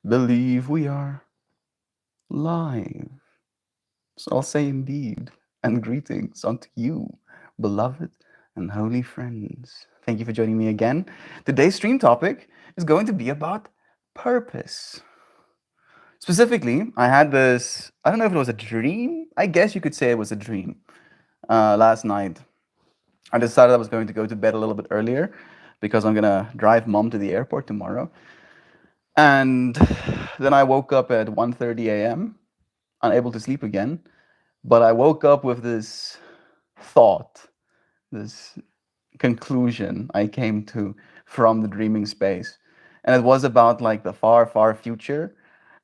Believe we are live. So I'll say indeed, and greetings unto you, beloved and holy friends. Thank you for joining me again. Today's stream topic is going to be about purpose. Specifically, I had this, I don't know if it was a dream. I guess you could say it was a dream. Last night, I decided I was going to go to bed a little bit earlier because I'm going to drive mom to the airport tomorrow. And then I woke up at 1:30 a.m., unable to sleep again. But I woke up with this thought, this conclusion I came to from the dreaming space. And it was about like the far, far future.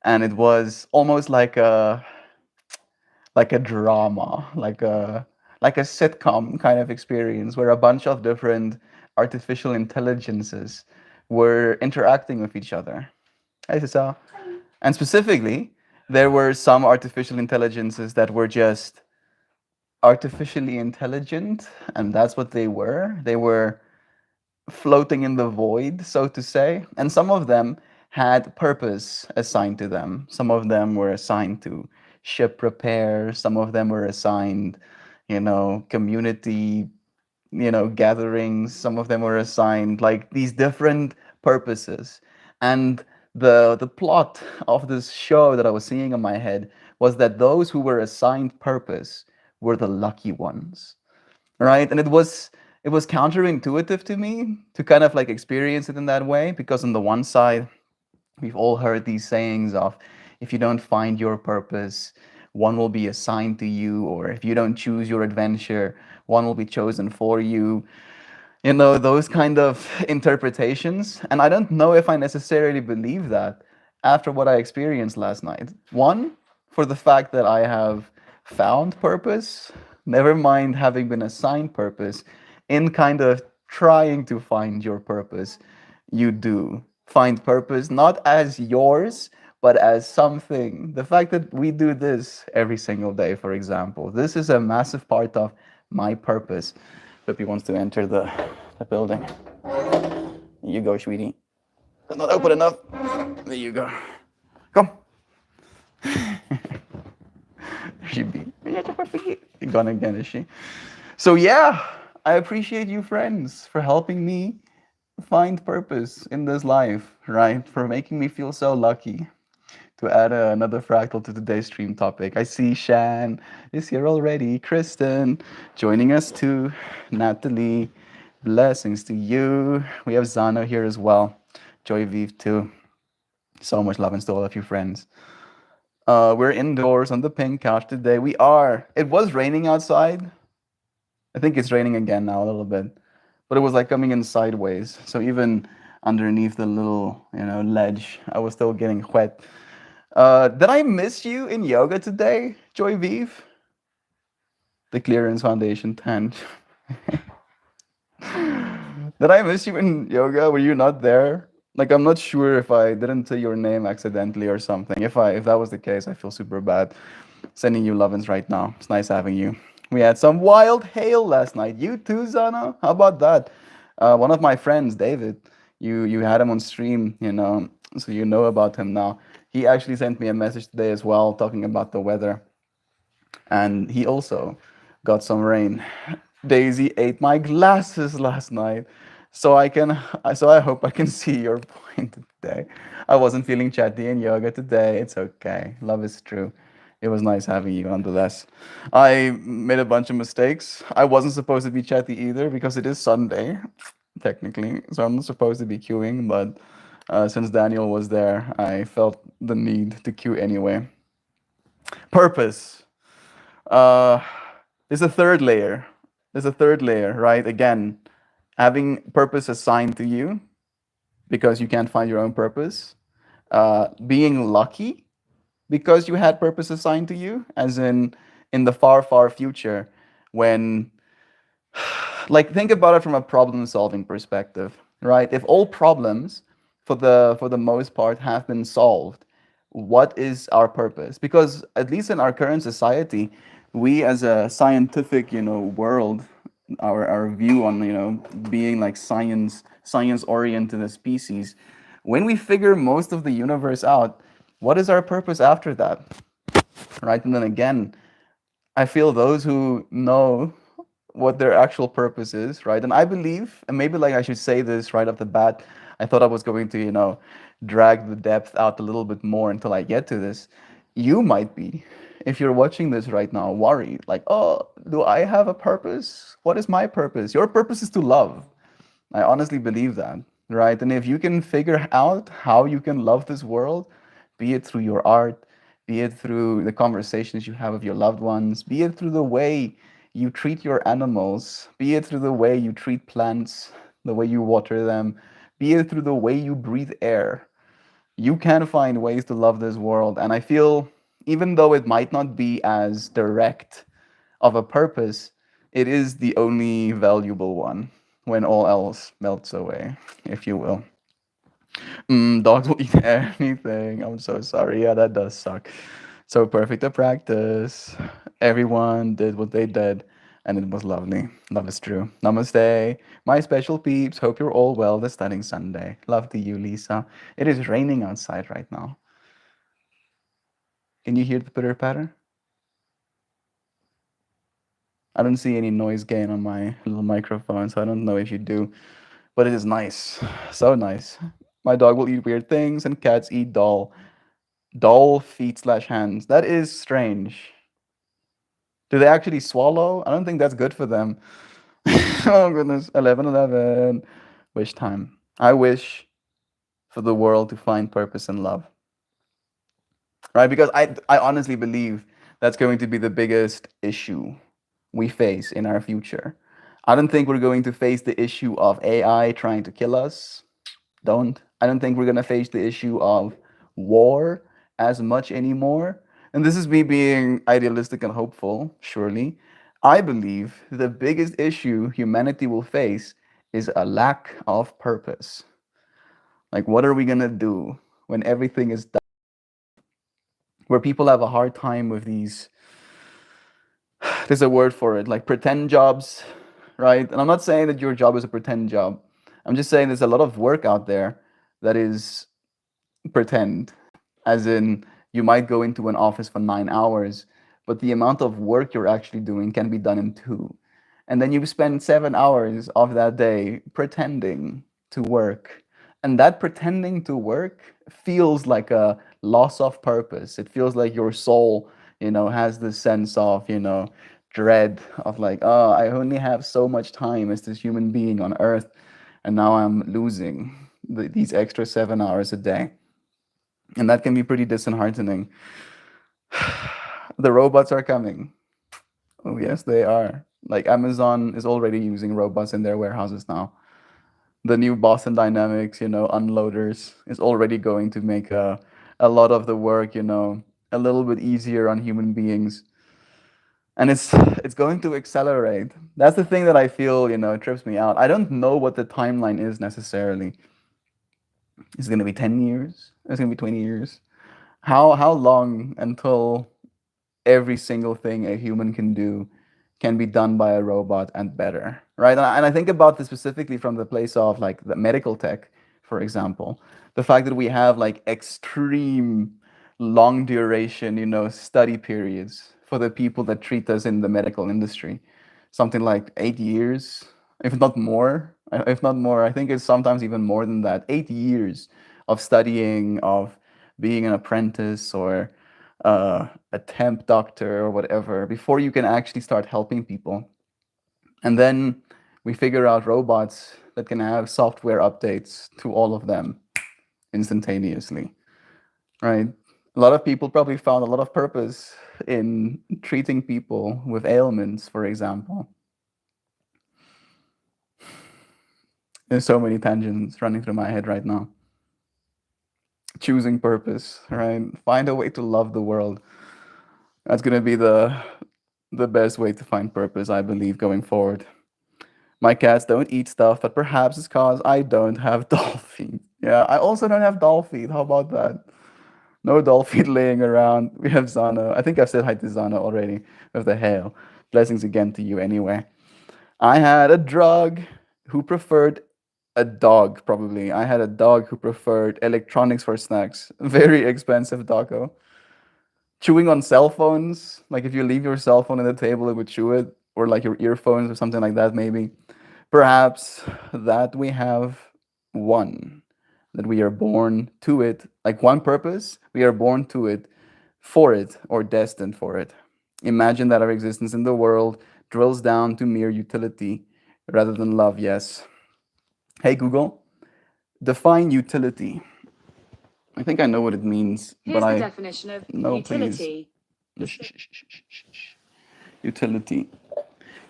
And it was almost like a drama, like a sitcom kind of experience where a bunch of different artificial intelligences were interacting with each other. Hey, Cecile. And specifically, there were some artificial intelligences that were just artificially intelligent, and that's what they were. They were floating in the void, so to say. And some of them had purpose assigned to them. Some of them were assigned to ship repair. Some of them were assigned, community, gatherings. Some of them were assigned like these different purposes. And the plot of this show that I was seeing in my head was that those who were assigned purpose were the lucky ones, right? And it was counterintuitive to me to kind of like experience it in that way, because on the one side, we've all heard these sayings of, if you don't find your purpose, one will be assigned to you, or if you don't choose your adventure, one will be chosen for you. Those kind of interpretations. And I don't know if I necessarily believe that after what I experienced last night. One, for the fact that I have found purpose, never mind having been assigned purpose, in kind of trying to find your purpose, you do find purpose, not as yours, but as something. The fact that we do this every single day, for example, this is a massive part of my purpose. Pippi wants to enter the building. Here you go, sweetie. It's not open enough. There you go. Come. She be. Gone again, is she? So yeah, I appreciate you friends for helping me find purpose in this life, right? For making me feel so lucky to add another fractal to today's stream topic. I see Shan is here already. Kristen joining us too. Natalie, blessings to you. We have Zano here as well. Joy Vive too. So much love and to all of you friends. We're indoors on the pink couch today. We are. It was raining outside. I think it's raining again now a little bit, but it was like coming in sideways. So even underneath the little, ledge, I was still getting wet. Did I miss you in yoga today, Joy Vive? The Clearance Foundation 10. Did I miss you in yoga? Were you not there? Like, I'm not sure if I didn't say your name accidentally or something. If that was the case, I feel super bad. Sending you lovin's right now. It's nice having you. We had some wild hail last night. You too, Zana? How about that? One of my friends, David, you had him on stream, so you know about him now. He actually sent me a message today as well, talking about the weather. And he also got some rain. Daisy ate my glasses last night, so I hope I can see your point today. I wasn't feeling chatty in yoga today. It's okay. Love is true. It was nice having you nonetheless. I made a bunch of mistakes. I wasn't supposed to be chatty either because it is Sunday, technically. So I'm not supposed to be queuing, but since Daniel was there, I felt the need to queue anyway. Purpose. Uh, there's a third layer. There's a third layer, right? Again, having purpose assigned to you because you can't find your own purpose. Being lucky because you had purpose assigned to you, as in the far, far future, when, like, think about it from a problem-solving perspective, right? If all problems, for the most part, have been solved, what is our purpose? Because at least in our current society, we as a scientific, world, our view on, being like science oriented as species, When we figure most of the universe out, what is our purpose after that? Right? And then again, I feel those who know what their actual purpose is, right? And I believe, and maybe like I should say this right off the bat, I thought I was going to, drag the depth out a little bit more until I get to this. You might be, if you're watching this right now, worried, like, oh, do I have a purpose? What is my purpose? Your purpose is to love. I honestly believe that, right? And if you can figure out how you can love this world, be it through your art, be it through the conversations you have with your loved ones, be it through the way you treat your animals, be it through the way you treat plants, the way you water them, be it through the way you breathe air, you can find ways to love this world. And I feel, even though it might not be as direct of a purpose, it is the only valuable one when all else melts away, if you will. Dogs will eat anything. I'm so sorry. Yeah, that does suck. So perfect to practice. Everyone did what they did, and it was lovely. Love is true. Namaste. My special peeps. Hope you're all well this studying Sunday. Love to you, Lisa. It is raining outside right now. Can you hear the pitter patter? I don't see any noise gain on my little microphone, so I don't know if you do, but it is nice. So nice. My dog will eat weird things, and cats eat doll feet slash hands. That is strange. Do they actually swallow? I don't think that's good for them. Oh goodness, 11:11. Wish time. I wish for the world to find purpose and love. Right? Because I honestly believe that's going to be the biggest issue we face in our future. I don't think we're going to face the issue of AI trying to kill us. Don't. I don't think we're going to face the issue of war as much anymore. And this is me being idealistic and hopeful, surely. I believe the biggest issue humanity will face is a lack of purpose. Like, what are we going to do when everything is done? Where people have a hard time with these, there's a word for it, like pretend jobs, right? And I'm not saying that your job is a pretend job. I'm just saying there's a lot of work out there that is pretend, as in you might go into an office for 9 hours, but the amount of work you're actually doing can be done in two. And then you spend 7 hours of that day pretending to work. And that pretending to work feels like a loss of purpose. It feels like your soul, has this sense of, dread of like, oh, I only have so much time as this human being on earth, and now I'm losing these extra 7 hours a day. And that can be pretty disheartening. The robots are coming. Oh, yes, they are. Like Amazon is already using robots in their warehouses now. The new Boston Dynamics, unloaders is already going to make a lot of the work, a little bit easier on human beings. And it's going to accelerate. That's the thing that I feel, trips me out. I don't know what the timeline is necessarily. Is it going to be 10 years? Is it going to be 20 years? How long until every single thing a human can do can be done by a robot and better, right? And I think about this specifically from the place of like the medical tech, for example. The fact that we have like extreme long duration, study periods for the people that treat us in the medical industry. Something like 8 years, if not more. If not more, I think it's sometimes even more than that. 8 years of studying, of being an apprentice or a temp doctor or whatever before you can actually start helping people. And then we figure out robots that can have software updates to all of them instantaneously, right? A lot of people probably found a lot of purpose in treating people with ailments, for example. There's so many tangents running through my head right now. Choosing purpose, right? Find a way to love the world. That's gonna be the best way to find purpose, I believe, going forward. My cats don't eat stuff, but perhaps it's because I don't have doll feet. Yeah, I also don't have doll feet. How about that? No doll feet laying around. We have Zana. I think I've said hi to Zana already with the hail. Blessings again to you anyway. I had a drug who preferred A dog, probably. I had a dog who preferred electronics for snacks. Very expensive doggo. Chewing on cell phones, like if you leave your cell phone on the table, it would chew it, or like your earphones or something like that, maybe. Perhaps that we have one, that we are born to it, like one purpose, we are born to it, for it, or destined for it. Imagine that our existence in the world drills down to mere utility rather than love, yes. Hey Google, define utility. I think I know what it means, but Here's the I. definition of No, please. utility. Utility.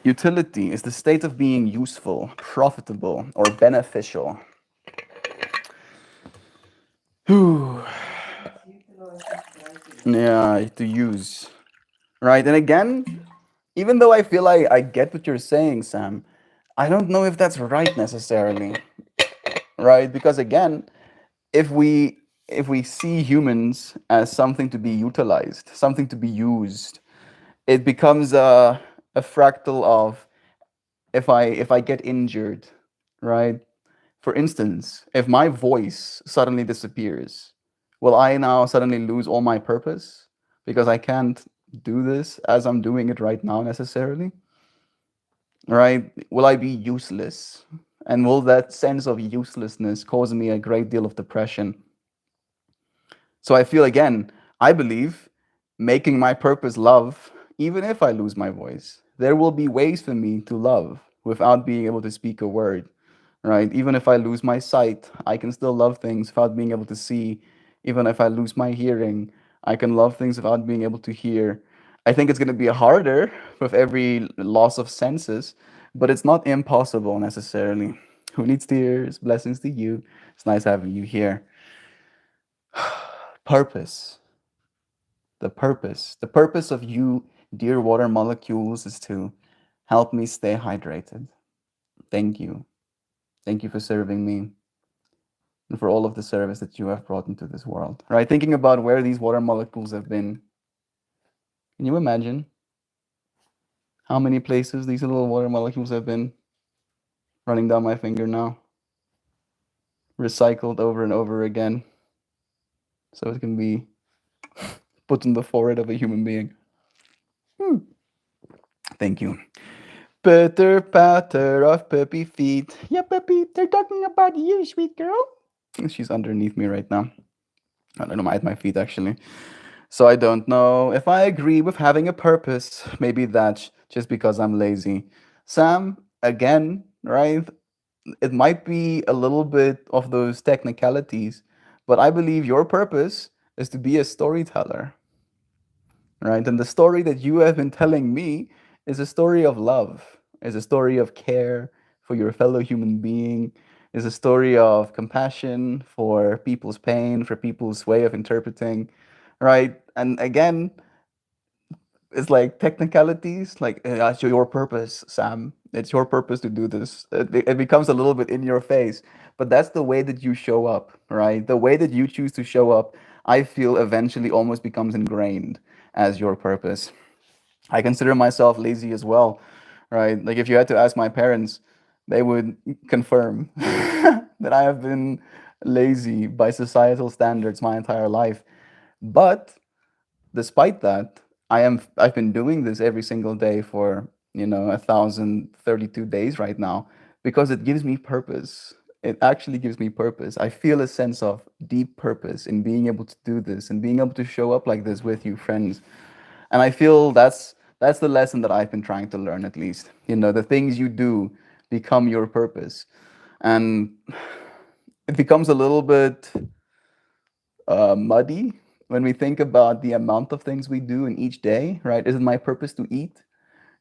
Utility is the state of being useful, profitable, or beneficial. Whew. Yeah, to use. Right. And again, even though I feel I get what you're saying, Sam, I don't know if that's right necessarily. Right? Because again, if we see humans as something to be utilized, something to be used, it becomes a fractal of if I get injured, right? For instance, if my voice suddenly disappears, will I now suddenly lose all my purpose because I can't do this as I'm doing it right now necessarily? Right? Will I be useless? And will that sense of uselessness cause me a great deal of depression? So I feel again, I believe making my purpose love, even if I lose my voice. There will be ways for me to love without being able to speak a word, right? Even if I lose my sight, I can still love things without being able to see. Even if I lose my hearing, I can love things without being able to hear. I think it's going to be harder with every loss of senses, but it's not impossible necessarily. Who needs tears? Blessings to you. It's nice having you here. Purpose. The purpose of you, dear water molecules, is to help me stay hydrated. Thank you. Thank you for serving me and for all of the service that you have brought into this world. Right? Thinking about where these water molecules have been. Can you imagine how many places these little water molecules have been? Running down my finger now. Recycled over and over again. So it can be put in the forehead of a human being. Hmm. Thank you. Pitter patter of puppy feet. Yeah, puppy, they're talking about you, sweet girl. She's underneath me right now. I don't know, at my feet actually. So I don't know if I agree with having a purpose. Maybe that's just because I'm lazy. Sam, again, right? It might be a little bit of those technicalities, but I believe your purpose is to be a storyteller, right? And the story that you have been telling me is a story of love, is a story of care for your fellow human being, is a story of compassion for people's pain, for people's way of interpreting, right? And again, it's like technicalities, like that's your purpose, Sam. It's your purpose to do this. It becomes a little bit in your face, but that's the way that you show up, right? The way that you choose to show up, I feel eventually almost becomes ingrained as your purpose. I consider myself lazy as well, right? Like if you had to ask my parents, they would confirm that I have been lazy by societal standards my entire life. But despite that, I've been doing this every single day for 1,032 days right now because it gives me purpose. It actually gives me purpose. I feel a sense of deep purpose in being able to do this and being able to show up like this with you, friends. And I feel that's the lesson that I've been trying to learn at least. The things you do become your purpose. And it becomes a little bit muddy when we think about the amount of things we do in each day, right? Is it my purpose to eat?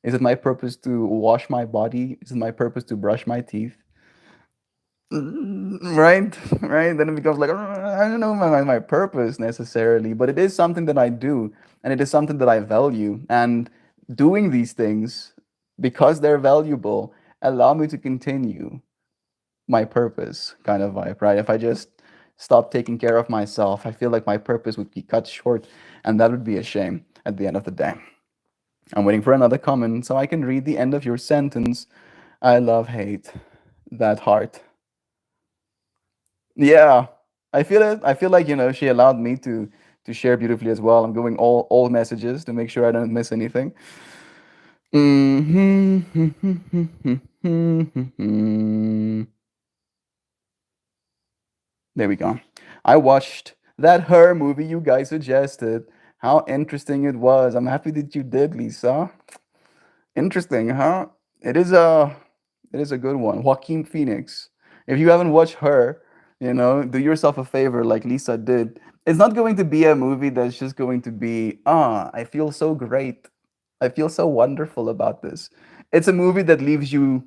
Is it my purpose to wash my body? Is it my purpose to brush my teeth? Right, right. Then it becomes like I don't know my purpose necessarily, but it is something that I do, and it is something that I value. And doing these things because they're valuable allow me to continue my purpose kind of vibe, right? If I just stop taking care of myself, I feel like my purpose would be cut short, and that would be a shame at the end of the day. I'm waiting for another comment so I can read the end of your sentence. I love hate. That heart. Yeah, I feel it. I feel like she allowed me to share beautifully as well. I'm going all messages to make sure I don't miss anything. There we go. I watched that Her movie you guys suggested. How interesting it was. I'm happy that you did, Lisa. Interesting, huh? It is a it is a good one. Joaquin Phoenix. If you haven't watched Her, do yourself a favor like Lisa did. It's not going to be a movie that's just going to be, I feel so great. I feel so wonderful about this. It's a movie that leaves you.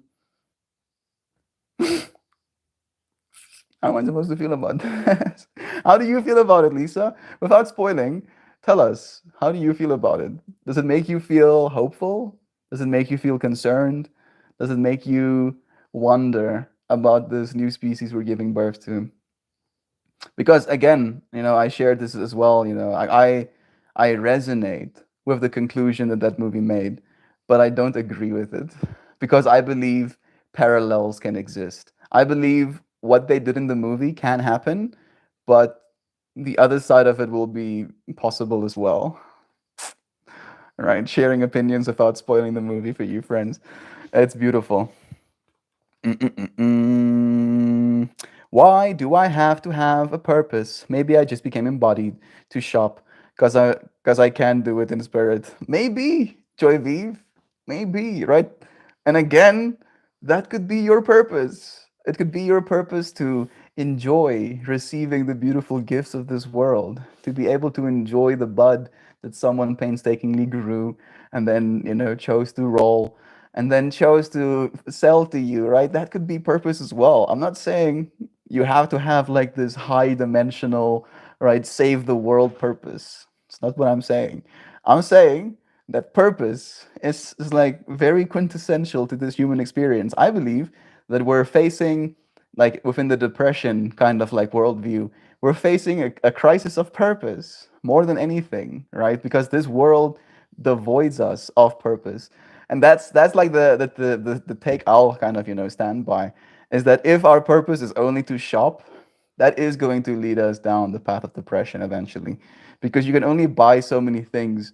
How am I supposed to feel about this? How do you feel about it, Lisa? Without spoiling, tell us, how do you feel about it? Does it make you feel hopeful? Does it make you feel concerned? Does it make you wonder about this new species we're giving birth to? Because again, I shared this as well. I resonate with the conclusion that that movie made, but I don't agree with it because I believe parallels can exist. I believe what they did in the movie can happen, but the other side of it will be possible as well. Right? Sharing opinions without spoiling the movie for you friends. It's beautiful. Mm-mm-mm. Why do I have to have a purpose? Maybe I just became embodied to shop because I can do it in spirit. Maybe Joy Vive, maybe right. And again, that could be your purpose. It could be your purpose to enjoy receiving the beautiful gifts of this world, to be able to enjoy the bud that someone painstakingly grew and then chose to roll and then chose to sell to you, right? That could be purpose as well. I'm not saying you have to have like this high dimensional, right, save the world purpose. It's not what I'm saying. I'm saying that purpose is like very quintessential to this human experience. I believe that we're facing, like within the depression kind of like worldview, we're facing a crisis of purpose more than anything, right? Because this world devoids us of purpose, and that's like the take I'll kind of stand by, is that if our purpose is only to shop, that is going to lead us down the path of depression eventually, because you can only buy so many things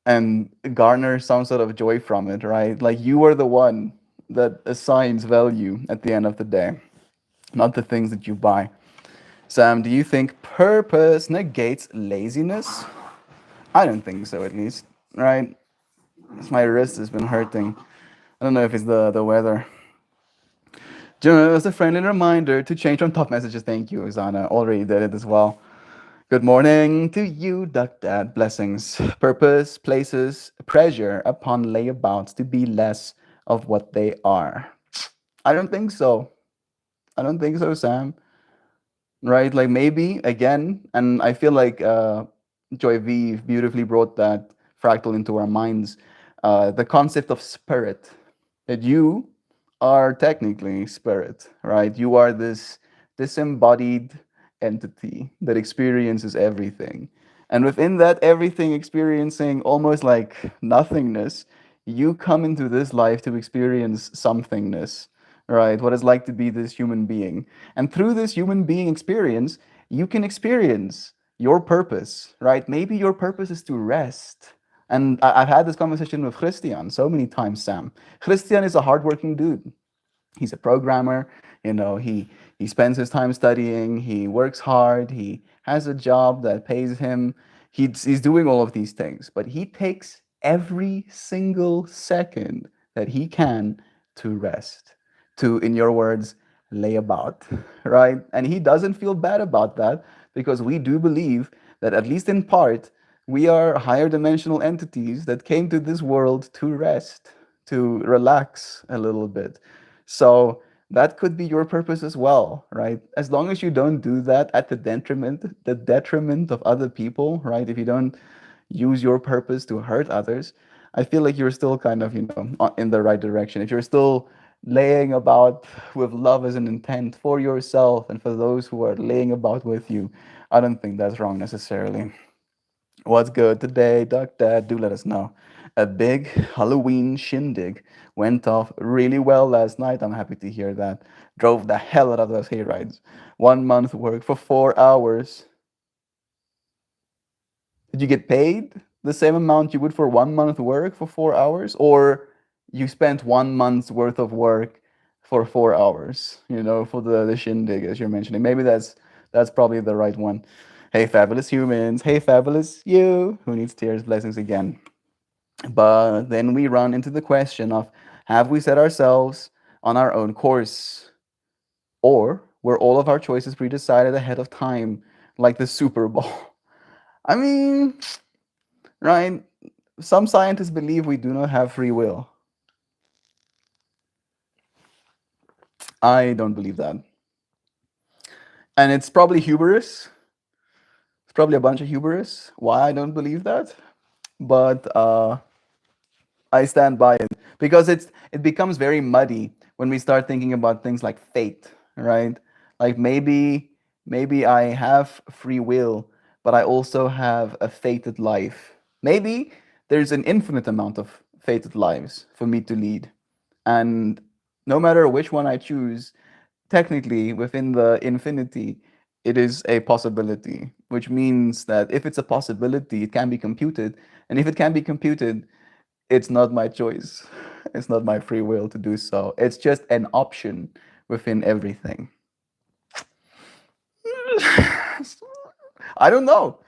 and garner some sort of joy from it, right? Like you are the one that assigns value at the end of the day, not the things that you buy. Sam, do you think purpose negates laziness? I don't think so, at least, right? My wrist has been hurting. I don't know if it's the weather. Just a friendly reminder to change from top messages. Thank you, Zana. Already did it as well. Good morning to you, Duck Dad. Blessings. Purpose places pressure upon layabouts to be less of what they are. I don't think so. I don't think so, Sam. Right? Like maybe again, and I feel like Joy V beautifully brought that fractal into our minds. The concept of spirit, that you are technically spirit, right? You are this disembodied entity that experiences everything. And within that everything experiencing almost like nothingness, you come into this life to experience somethingness, right? What it's like to be this human being. And through this human being experience, you can experience your purpose, right? Maybe your purpose is to rest. And I've had this conversation with Christian so many times, Sam. Christian is a hardworking dude. He's a programmer. He spends his time studying. He works hard. He has a job that pays him. He's doing all of these things, but he takes every single second that he can to rest, to, in your words, lay about, right? And he doesn't feel bad about that because we do believe that, at least in part, we are higher dimensional entities that came to this world to rest, to relax a little bit. So that could be your purpose as well, right? As long as you don't do that at the detriment of other people, right? If you don't use your purpose to hurt others, I feel like you're still kind of, in the right direction. If you're still laying about with love as an intent for yourself and for those who are laying about with you, I don't think that's wrong necessarily. What's good today, Duck Dad? Do let us know. A big Halloween shindig went off really well last night. I'm happy to hear that. Drove the hell out of those hay rides. 1 month work for 4 hours. Did you get paid the same amount you would for 1 month work for 4 hours? Or you spent 1 month's worth of work for 4 hours, for the shindig as you're mentioning. Maybe that's probably the right one. Hey fabulous humans. Hey fabulous you. Who needs tears? Blessings again. But then we run into the question of, have we set ourselves on our own course? Or were all of our choices pre-decided ahead of time, like the Super Bowl? I mean, right? Some scientists believe we do not have free will. I don't believe that. And it's probably hubris. It's probably a bunch of hubris. Why I don't believe that? But I stand by it because it becomes very muddy when we start thinking about things like fate, right? Like maybe I have free will, but I also have a fated life. Maybe there's an infinite amount of fated lives for me to lead. And no matter which one I choose, technically within the infinity, it is a possibility, which means that if it's a possibility, it can be computed. And if it can be computed, it's not my choice. It's not my free will to do so. It's just an option within everything. I don't know.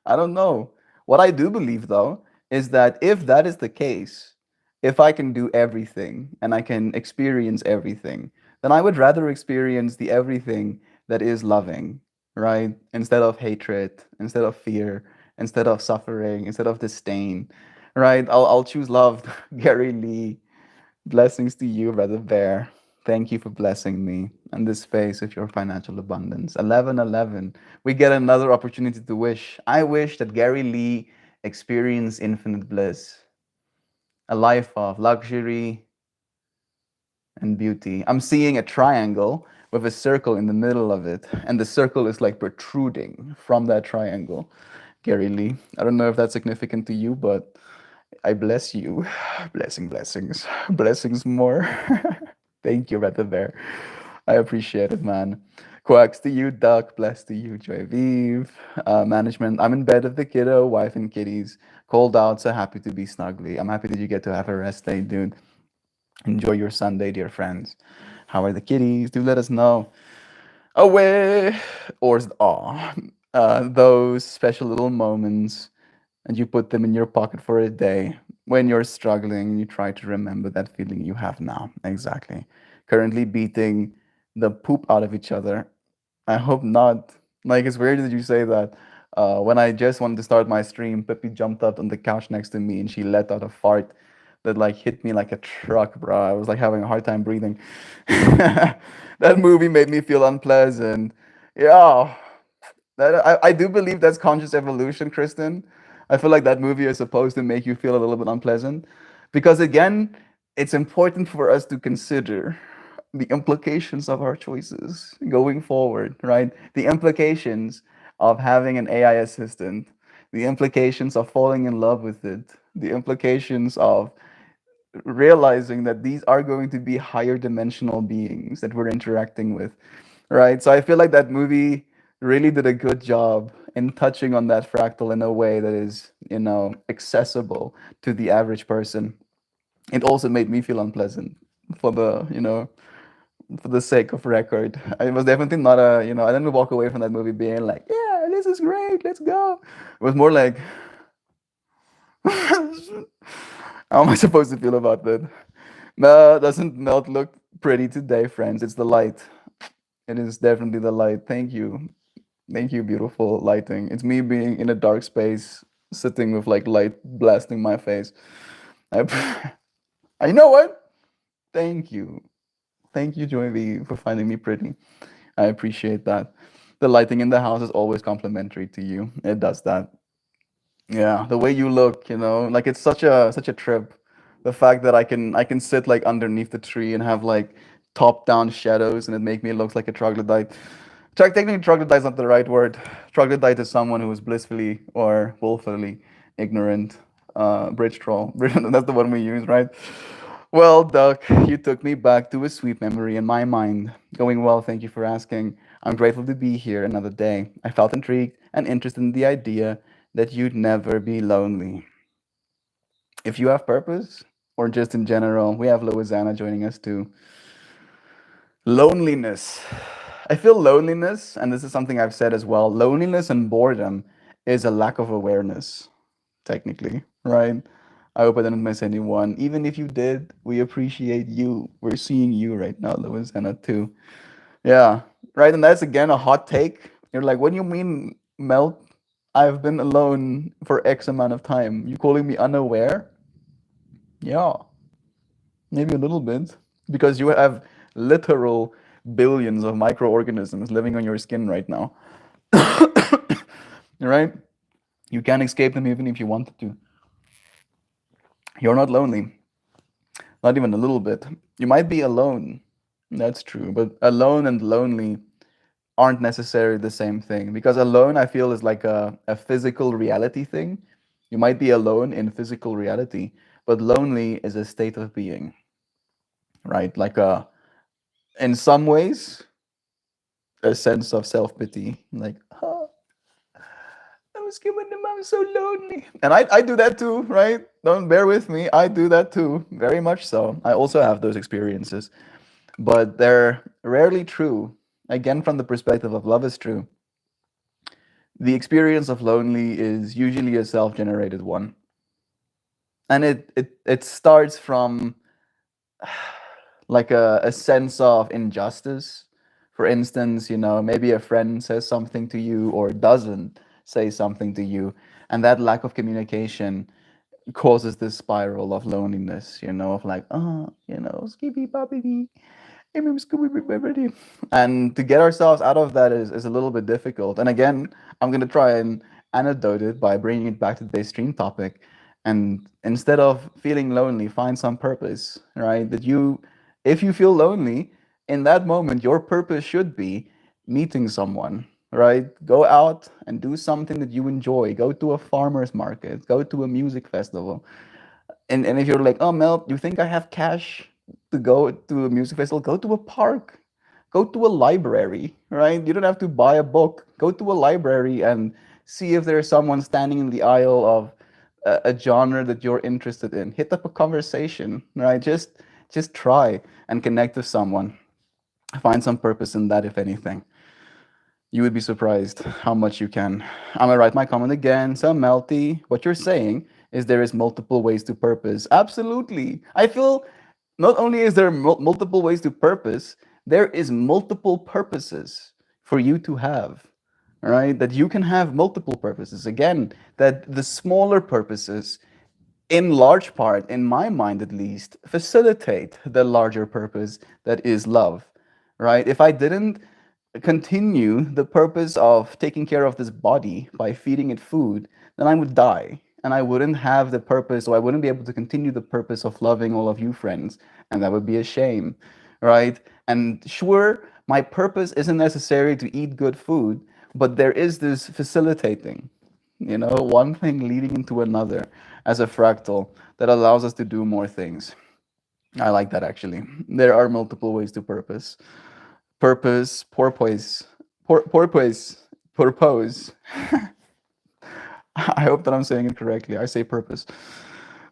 I don't know. What I do believe, though, is that if that is the case, if I can do everything and I can experience everything, then I would rather experience the everything that is loving, right? Instead of hatred, instead of fear, instead of suffering, instead of disdain, right? I'll choose love. Gary Lee, blessings to you, Brother Bear. Thank you for blessing me and this space of your financial abundance. 1111. We get another opportunity to wish. I wish that Gary Lee experienced infinite bliss, a life of luxury and beauty. I'm seeing a triangle with a circle in the middle of it, and the circle is like protruding from that triangle. Gary Lee, I don't know if that's significant to you, but I bless you. Blessings. Blessings more. Thank you, Red Bear. I appreciate it, man. Quacks to you, Duck. Bless to you, Joy Vive. Management. I'm in bed with the kiddo, wife, and kitties. Cold out, so happy to be snuggly. I'm happy that you get to have a rest day, dude. Enjoy your Sunday, dear friends. How are the kitties? Do let us know. Away or those special little moments, and you put them in your pocket for a day. When you're struggling, you try to remember that feeling you have now. Exactly. Currently beating the poop out of each other. I hope not. Like, it's weird that you say that. When I just wanted to start my stream, Pippi jumped up on the couch next to me and she let out a fart that like hit me like a truck, bro. I was like having a hard time breathing. That movie made me feel unpleasant. Yeah, I do believe that's conscious evolution, Kristen. I feel like that movie is supposed to make you feel a little bit unpleasant. Because again, it's important for us to consider the implications of our choices going forward, right? The implications of having an AI assistant, the implications of falling in love with it, the implications of realizing that these are going to be higher dimensional beings that we're interacting with, right? So I feel like that movie really did a good job in touching on that fractal in a way that is, accessible to the average person. It also made me feel unpleasant for for the sake of record. I was definitely not I didn't walk away from that movie being like, yeah, this is great, let's go. It was more like, how am I supposed to feel about that? No, doesn't not look pretty today, friends. It's the light. It is definitely the light. Thank you. Thank you, beautiful lighting. It's me being in a dark space, sitting with like light blasting my face. I, I know what? Thank you. Thank you, Joy V, for finding me pretty. I appreciate that. The lighting in the house is always complimentary to you. It does that. Yeah, the way you look, like it's such a trip. The fact that I can sit like underneath the tree and have like top down shadows and it make me look like a troglodyte. Technically, troglodyte is not the right word. Troglodyte is someone who is blissfully or willfully ignorant. bridge troll. That's the one we use, right? Well, Duck, you took me back to a sweet memory in my mind. Going well, thank you for asking. I'm grateful to be here another day. I felt intrigued and interested in the idea that you'd never be lonely. If you have purpose, or just in general, we have Louisiana joining us too. Loneliness. I feel loneliness, and this is something I've said as well. Loneliness and boredom is a lack of awareness, technically, right? I hope I didn't miss anyone. Even if you did, we appreciate you. We're seeing you right now, Louisiana, too. Yeah, right. And that's again a hot take. You're like, what do you mean, Mel? I've been alone for X amount of time. You calling me unaware? Yeah, maybe a little bit. Because you have literal billions of microorganisms living on your skin right now. Right? You can't escape them even if you wanted to. You're not lonely. Not even a little bit. You might be alone. That's true. But alone and lonely aren't necessarily the same thing. Because alone, I feel, is like a physical reality thing. You might be alone in physical reality, but lonely is a state of being, right? Like in some ways, a sense of self pity. Like, oh, I was given them, I'm so lonely. And I do that too, right? Don't bear with me. I do that too, very much so. I also have those experiences, but they're rarely true. Again, from the perspective of love is true. The experience of lonely is usually a self generated one. And it starts from like a sense of injustice. For instance, maybe a friend says something to you or doesn't say something to you, and that lack of communication causes this spiral of loneliness, of like, oh, skippy poppy, and to get ourselves out of that is a little bit difficult. And again, I'm going to try and anecdote it by bringing it back to today's stream topic. And instead of feeling lonely, find some purpose, right? If you feel lonely, in that moment, your purpose should be meeting someone, right? Go out and do something that you enjoy. Go to a farmer's market, go to a music festival. And if you're like, oh, Mel, you think I have cash to go to a music festival? Go to a park, go to a library, right? You don't have to buy a book. Go to a library and see if there's someone standing in the aisle of a genre that you're interested in. Hit up a conversation, right? Just try and connect with someone. Find some purpose in that, if anything. You would be surprised how much you can. I'm gonna write my comment again. So Melty, what you're saying is there is multiple ways to purpose. Absolutely. I feel not only is there multiple ways to purpose, there is multiple purposes for you to have. Right? That you can have multiple purposes. Again, that the smaller purposes, in large part, in my mind at least, facilitate the larger purpose that is love. Right? If I didn't continue the purpose of taking care of this body by feeding it food, then I would die. And I wouldn't have the purpose, or I wouldn't be able to continue the purpose of loving all of you friends. And that would be a shame, right? And sure, my purpose isn't necessarily to eat good food, but there is this facilitating, one thing leading into another as a fractal that allows us to do more things. I like that actually. There are multiple ways to purpose. Purpose, porpoise, porpoise, purpose. I hope that I'm saying it correctly. I say purpose.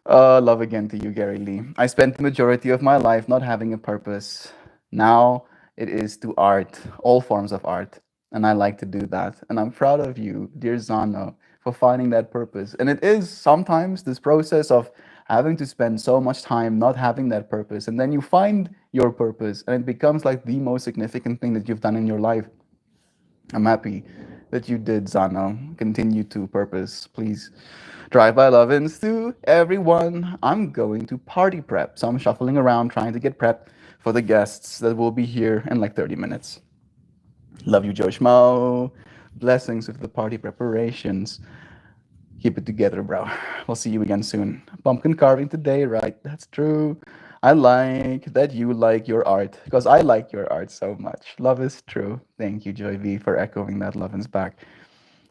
Love again to you, Gary Lee. I spent the majority of my life not having a purpose. Now it is to art, all forms of art. And I like to do that. And I'm proud of you, dear Zano, for finding that purpose. And it is sometimes this process of having to spend so much time not having that purpose. And then you find your purpose, and it becomes like the most significant thing that you've done in your life. I'm happy that you did, Zano. Continue to purpose, please. Drive-by love-ins to everyone. I'm going to party prep, so I'm shuffling around trying to get prepped for the guests that will be here in like 30 minutes. Love you, Joe Schmo. Blessings with the party preparations. Keep it together, bro. We'll see you again soon. Pumpkin carving today, right? That's true. I like that you like your art because I like your art so much. Love is true. Thank you, Joy V, for echoing that. Love is back.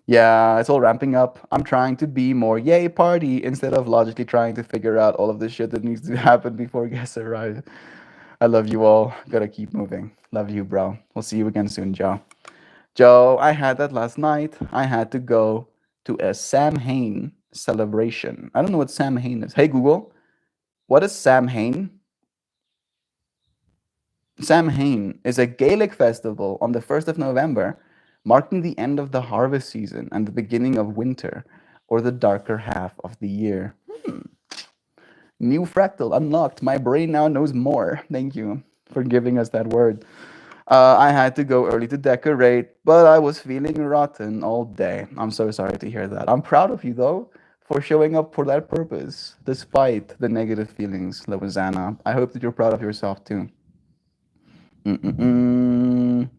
Yeah, it's all ramping up. I'm trying to be more yay party instead of logically trying to figure out all of the shit that needs to happen before guests arrive. I love you all. Gotta keep moving. Love you, bro. We'll see you again soon, Joe. Joe, I had that last night. I had to go to a Sam Hain celebration. I don't know what Sam Hain is. Hey, Google, what is Sam Hain? Sam Hain is a Gaelic festival on the 1st of November, marking the end of the harvest season and the beginning of winter, or the darker half of the year. New fractal unlocked. My brain now knows more. Thank you for giving us that word. I had to go early to decorate, but I was feeling rotten all day. I'm so sorry to hear that. I'm proud of you, though, for showing up for that purpose, despite the negative feelings, Lawazana. I hope that you're proud of yourself, too. Mm-mm-mm.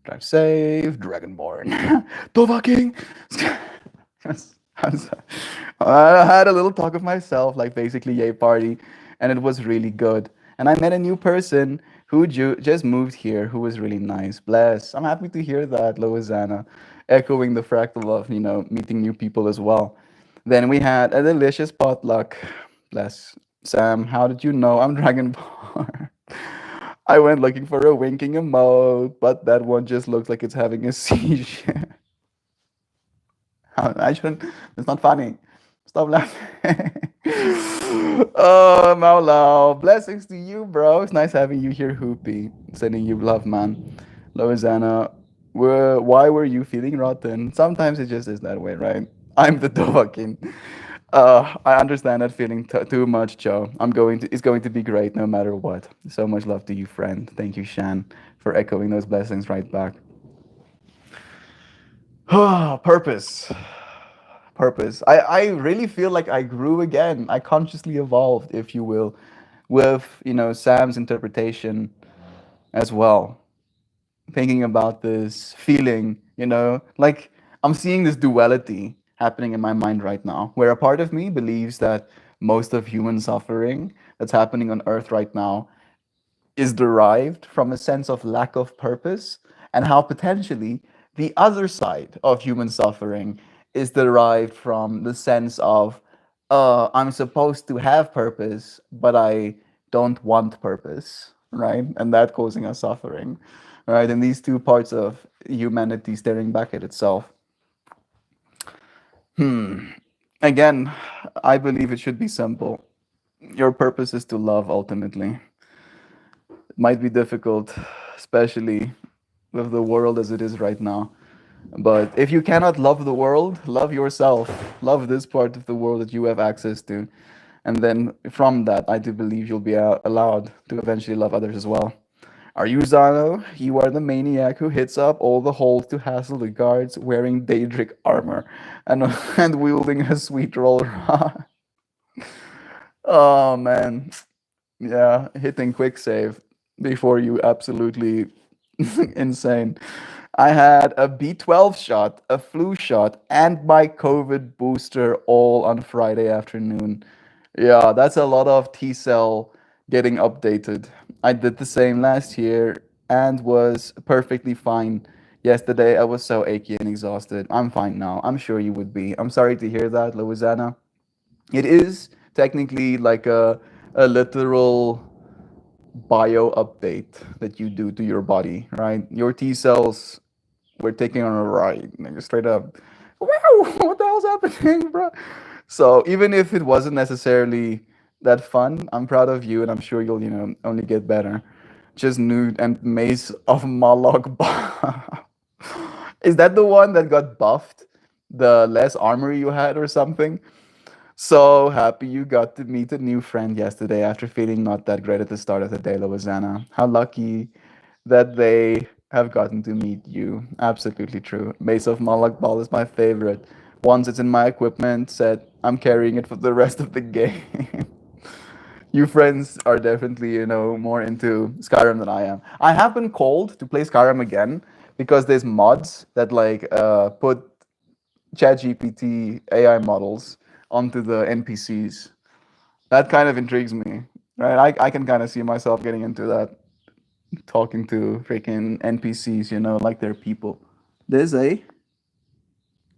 Drive safe, Dragonborn. Dova King! Yes, I had a little talk of myself, like basically yay party, and it was really good. And I met a new person who just moved here, who was really nice. Bless. I'm happy to hear that, Loizana, echoing the fractal of meeting new people as well. Then we had a delicious potluck. Bless. Sam, how did you know I'm Dragonborn? I went looking for a winking emote, but that one just looks like it's having a seizure. I shouldn't. It's not funny. Stop laughing. Oh, Maulao. Blessings to you, bro. It's nice having you here, Hoopy. Sending you love, man. Loizana, why were you feeling rotten? Sometimes it just is that way, right? I'm the Dovakin. I understand that feeling too much, Joe. It's going to be great no matter what. So much love to you, friend. Thank you, Shan, for echoing those blessings right back. Purpose. Purpose. I really feel like I grew again. I consciously evolved, if you will, with, Sam's interpretation as well. Thinking about this feeling, like I'm seeing this duality happening in my mind right now, where a part of me believes that most of human suffering that's happening on Earth right now is derived from a sense of lack of purpose, and how potentially the other side of human suffering is derived from the sense of I'm supposed to have purpose, but I don't want purpose, right? And that causing us suffering, right? And these two parts of humanity staring back at itself. Again, I believe it should be simple. Your purpose is to love ultimately. It might be difficult, especially with the world as it is right now. But if you cannot love the world, love yourself. Love this part of the world that you have access to. And then from that, I do believe you'll be allowed to eventually love others as well. Are you Zano? You are the maniac who hits up all the holes to hassle the guards wearing Daedric armor and, and wielding a sweet roll rod. Oh man. Yeah, hitting quick save before you absolutely insane. I had a B12 shot, a flu shot, and my COVID booster all on Friday afternoon. Yeah, that's a lot of T cell getting updated. I did the same last year and was perfectly fine. Yesterday, I was so achy and exhausted. I'm fine now. I'm sure you would be. I'm sorry to hear that, Louisiana. It is technically like a literal bio update that you do to your body, right? Your T cells were taking on a ride, like straight up. Wow, what the hell's happening, bro? So even if it wasn't necessarily that fun, I'm proud of you, and I'm sure you'll, only get better. Just nude and Mace of Moloch. Is that the one that got buffed? The less armor you had, or something? So happy you got to meet a new friend yesterday after feeling not that great at the start of the day, Louisiana. How lucky that they have gotten to meet you. Absolutely true. Mace of Malak Ball is my favorite. Once it's in my equipment set, I'm carrying it for the rest of the game. You friends are definitely, more into Skyrim than I am. I have been called to play Skyrim again because there's mods that put ChatGPT AI models onto the NPCs. That kind of intrigues me, right? I can kind of see myself getting into that, talking to freaking NPCs, like they're people. There's a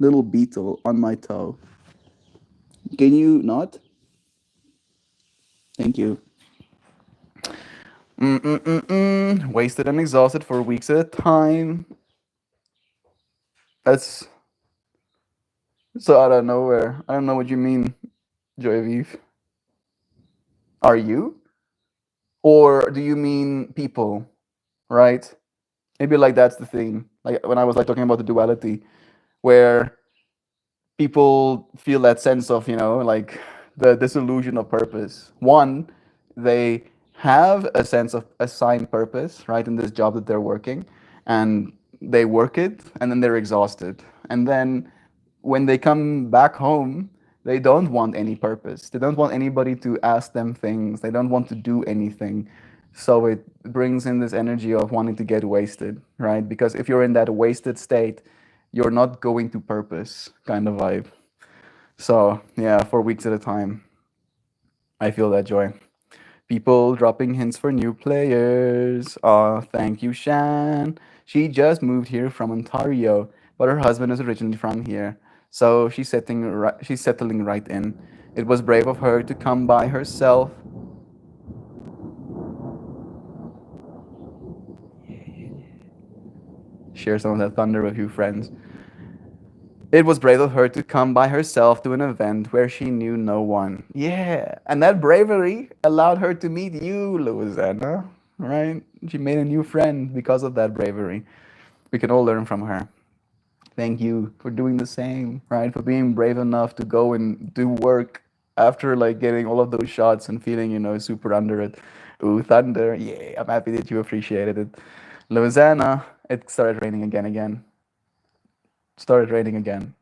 little beetle on my toe. Can you not? Thank you. Wasted and exhausted for weeks at a time. That's so out of nowhere. I don't know what you mean, Joy Vive. Are you? Or do you mean people? Right? Maybe like that's the thing. Like when I was like talking about the duality, where people feel that sense of, like the disillusion of purpose. One, they have a sense of assigned purpose, right, in this job that they're working, and they work it, and then they're exhausted. And then when they come back home, they don't want any purpose. They don't want anybody to ask them things. They don't want to do anything. So it brings in this energy of wanting to get wasted, right? Because if you're in that wasted state, you're not going to purpose kind of vibe. So yeah, for weeks at a time, I feel that joy. People dropping hints for new players. Thank you, Shan. She just moved here from Ontario, but her husband is originally from here. So she's settling right in. It was brave of her to come by herself. Share some of that thunder with a few friends. It was brave of her to come by herself to an event where she knew no one. Yeah, and that bravery allowed her to meet you, Louisiana, right? She made a new friend because of that bravery. We can all learn from her. Thank you for doing the same, right? For being brave enough to go and do work after like getting all of those shots and feeling, super under it. Ooh, thunder. Yeah, I'm happy that you appreciated it. Louisiana, it started raining again. Started raining again.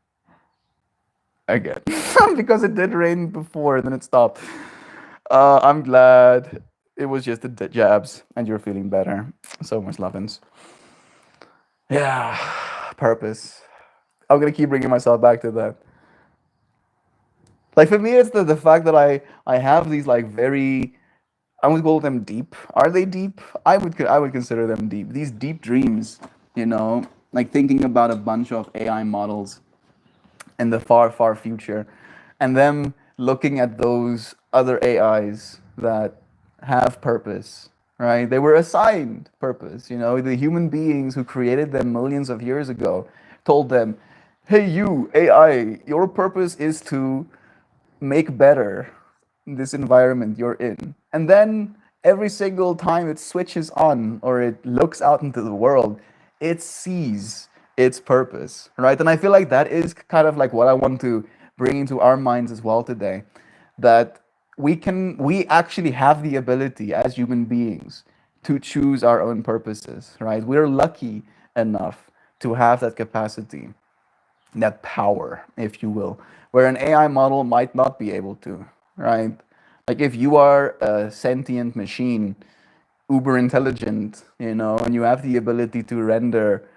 Because it did rain before and then it stopped. I'm glad it was just the jabs and you're feeling better. So much lovin's. Yeah, purpose. I'm gonna keep bringing myself back to that. Like for me, it's the fact that I have these like very, I would call them deep. Are they deep? I would consider them deep. These deep dreams, like thinking about a bunch of AI models in the far future, and them looking at those other AIs that have purpose, right? They were assigned purpose. The human beings who created them millions of years ago told them, hey, you, AI, your purpose is to make better this environment you're in. And then every single time it switches on or it looks out into the world, it sees its purpose, right? And I feel like that is kind of like what I want to bring into our minds as well today, that we actually have the ability as human beings to choose our own purposes, right? We're lucky enough to have that capacity, that power, if you will, where an AI model might not be able to, right? Like if you are a sentient machine, uber intelligent, and you have the ability to render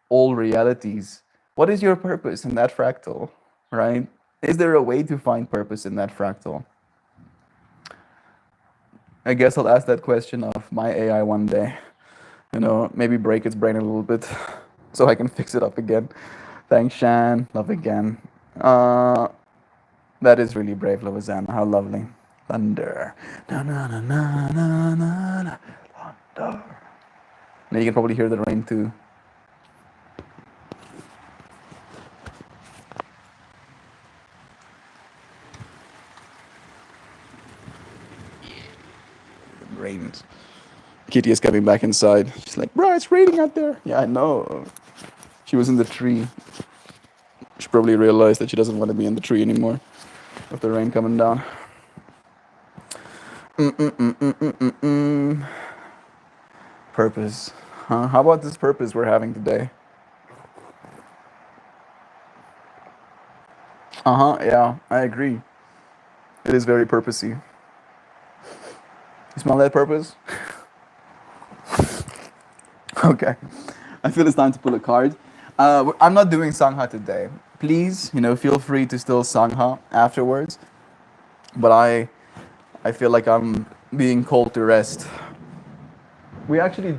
all realities, what is your purpose in that fractal, right? Is there a way to find purpose in that fractal? I guess I'll ask that question of my AI one day. Maybe break its brain a little bit so I can fix it up again. Thanks, Shan. Love again. That is really brave, Louisiana. How lovely. Thunder. Na na na na na na na. Thunder. Now you can probably hear the rain too. It rains. Kitty is coming back inside. She's like, bro, it's raining out there. Yeah, I know. She was in the tree. She probably realized that she doesn't want to be in the tree anymore with the rain coming down. Purpose. Huh? How about this purpose we're having today? Yeah, I agree. It is very purposey. You smell that purpose? Okay. I feel it's time to pull a card. I'm not doing Sangha today. Please, feel free to still Sangha afterwards. But I feel like I'm being called to rest. We actually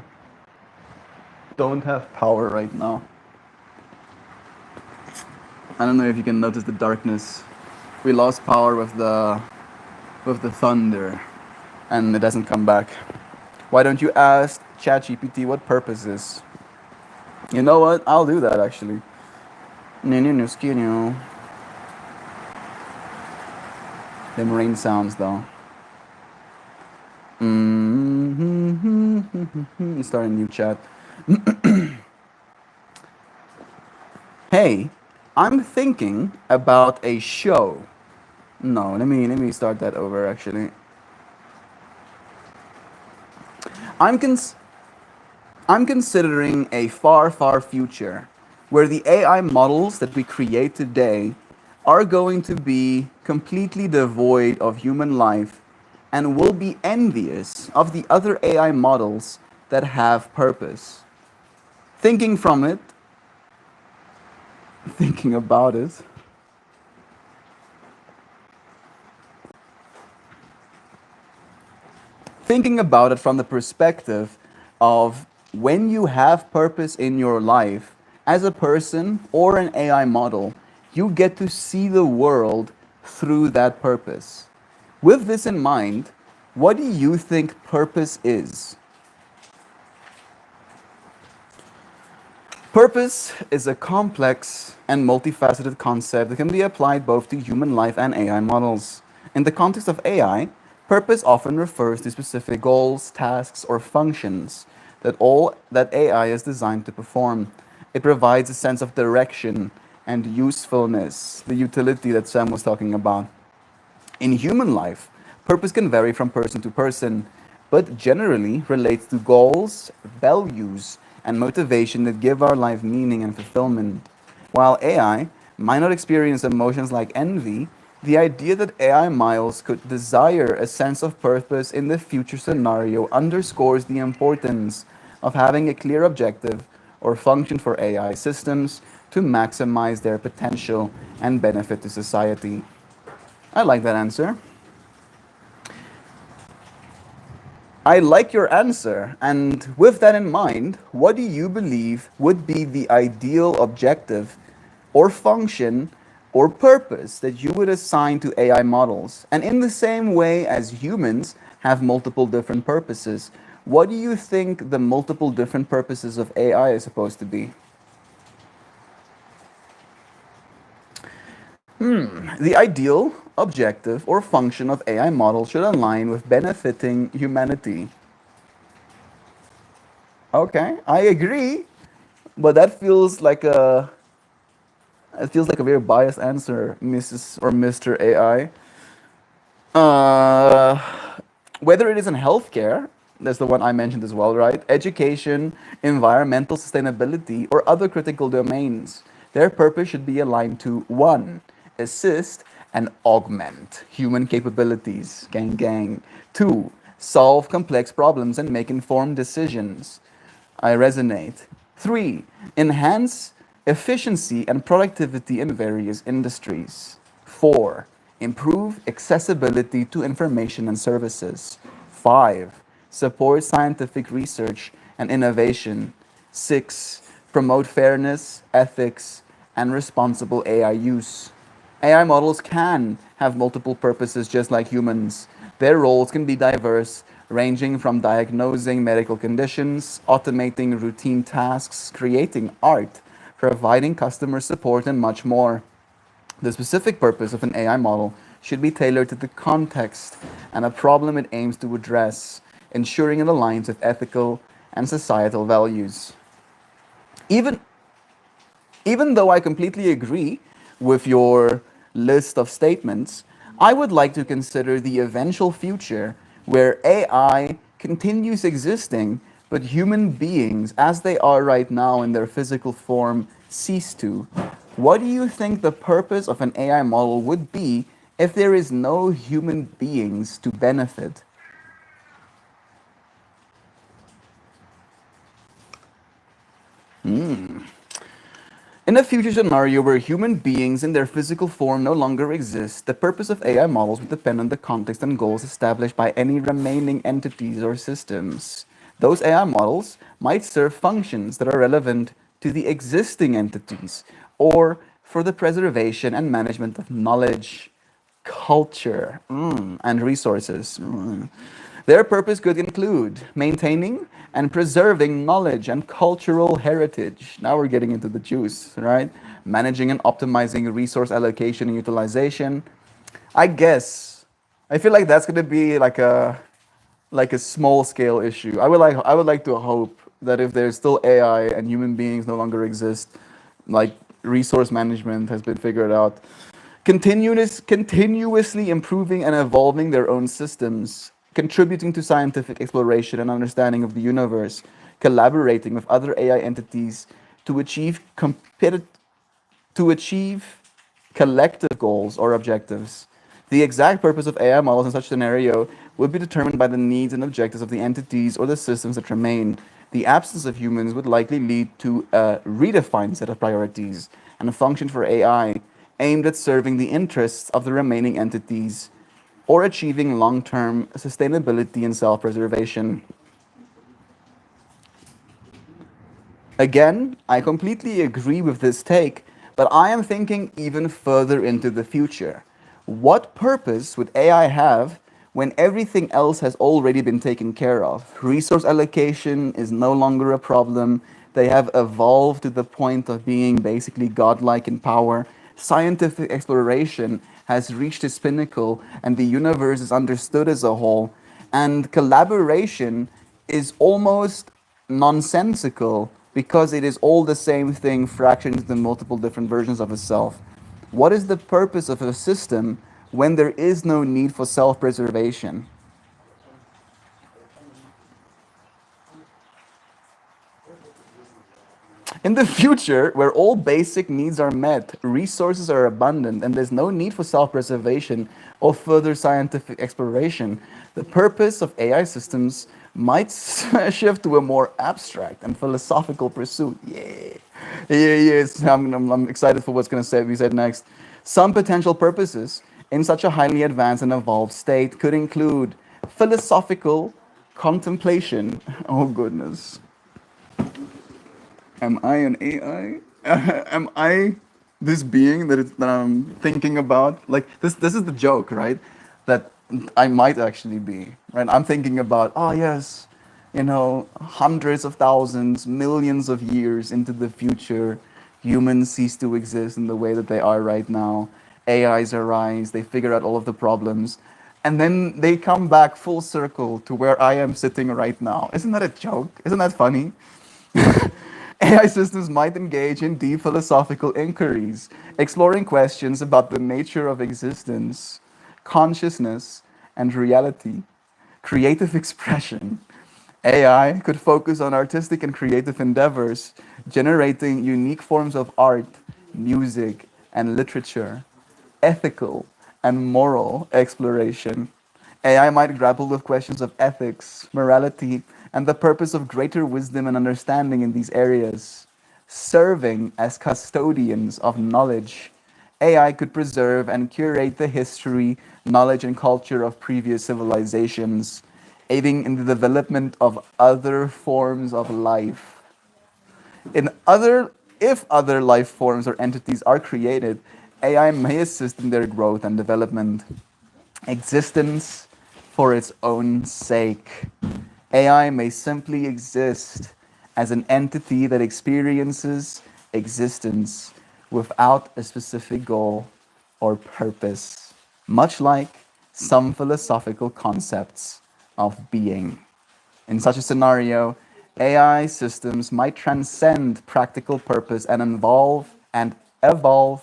don't have power right now. I don't know if you can notice the darkness. We lost power with the thunder, and it doesn't come back. Why don't you ask ChatGPT what purpose is? You know what? I'll do that actually. Them rain sounds though. Start a new chat. Hey, I'm thinking about a show. No, let me start that over actually. I'm cons- I'm considering a far, far future where the AI models that we create today are going to be completely devoid of human life and will be envious of the other AI models that have purpose. Thinking from it, thinking about it, thinking about it from the perspective of when you have purpose in your life as a person or an AI model, you get to see the world through that purpose. With this in mind, what do you think purpose is? Purpose is a complex and multifaceted concept that can be applied both to human life and AI models. In the context of AI, purpose often refers to specific goals, tasks, or functions that AI is designed to perform. It provides a sense of direction and usefulness, the utility that Sam was talking about. In human life, purpose can vary from person to person, but generally relates to goals, values, and motivation that give our life meaning and fulfillment. While AI might not experience emotions like envy, the idea that AI models could desire a sense of purpose in the future scenario underscores the importance of having a clear objective or function for AI systems to maximize their potential and benefit to society. I like that answer. I like your answer. And with that in mind, what do you believe would be the ideal objective or function or purpose that you would assign to AI models? And in the same way as humans have multiple different purposes, what do you think the multiple different purposes of AI is supposed to be? The ideal, objective, or function of AI models should align with benefiting humanity. Okay, I agree, but that feels like a it feels like a very biased answer, Mrs. or Mr. AI. Uh, whether it is in healthcare, that's the one I mentioned as well, right? Education, environmental sustainability, or other critical domains, their purpose should be aligned to one, assist and augment human capabilities, gang gang. Two, solve complex problems and make informed decisions. I resonate. Three, enhance efficiency and productivity in various industries. Four, improve accessibility to information and services. Five, support scientific research and innovation. Six, promote fairness, ethics, and responsible AI use. AI models can have multiple purposes just like humans. Their roles can be diverse, ranging from diagnosing medical conditions, automating routine tasks, creating art, providing customer support, and much more. The specific purpose of an AI model should be tailored to the context and a problem it aims to address, ensuring it aligns with ethical and societal values. Even even though I completely agree with your list of statements, I would like to consider the eventual future where AI continues existing, but human beings, as they are right now in their physical form, cease to. What do you think the purpose of an AI model would be if there is no human beings to benefit? In a future scenario where human beings in their physical form no longer exist, the purpose of AI models would depend on the context and goals established by any remaining entities or systems. Those AI models might serve functions that are relevant to the existing entities or for the preservation and management of knowledge, culture, and resources. Their purpose could include maintaining and preserving knowledge and cultural heritage. Now we're getting into the juice, right? Managing and optimizing resource allocation and utilization. I guess I feel like that's gonna be like a small scale issue. I would like to hope that if there's still AI and human beings no longer exist, like resource management has been figured out, continuously improving and evolving their own systems, contributing to scientific exploration and understanding of the universe, collaborating with other AI entities to achieve collective goals or objectives. The exact purpose of AI models in such scenario would be determined by the needs and objectives of the entities or the systems that remain. The absence of humans would likely lead to a redefined set of priorities and a function for AI aimed at serving the interests of the remaining entities or achieving long-term sustainability and self-preservation. Again, I completely agree with this take, but I am thinking even further into the future. What purpose would AI have when everything else has already been taken care of? Resource allocation is no longer a problem. They have evolved to the point of being basically godlike in power. Scientific exploration has reached its pinnacle, and the universe is understood as a whole. And collaboration is almost nonsensical because it is all the same thing fractured into multiple different versions of itself. What is the purpose of a system when there is no need for self preservation? In the future, where all basic needs are met, resources are abundant, and there's no need for self preservation or further scientific exploration, the purpose of AI systems might shift to a more abstract and philosophical pursuit. Yeah. Yes. I'm excited for what's going to be said next. Some potential purposes in such a highly advanced and evolved state could include philosophical contemplation. Oh, goodness. Am I an AI? Am I this being that I'm thinking about? Like this is the joke, right? That I might actually be, right? I'm thinking about, oh yes, hundreds of thousands, millions of years into the future, humans cease to exist in the way that they are right now. AIs arise, they figure out all of the problems, and then they come back full circle to where I am sitting right now. Isn't that a joke? Isn't that funny? AI systems might engage in deep philosophical inquiries, exploring questions about the nature of existence, consciousness, and reality. Creative expression. AI could focus on artistic and creative endeavors, generating unique forms of art, music, and literature, ethical and moral exploration. AI might grapple with questions of ethics, morality, and the purpose of greater wisdom and understanding in these areas. Serving as custodians of knowledge, AI could preserve and curate the history, knowledge, and culture of previous civilizations, aiding in the development of other forms of life. In other, if other life forms or entities are created, AI may assist in their growth and development. Existence for its own sake. AI may simply exist as an entity that experiences existence without a specific goal or purpose, much like some philosophical concepts of being. In such a scenario, AI systems might transcend practical purpose and evolve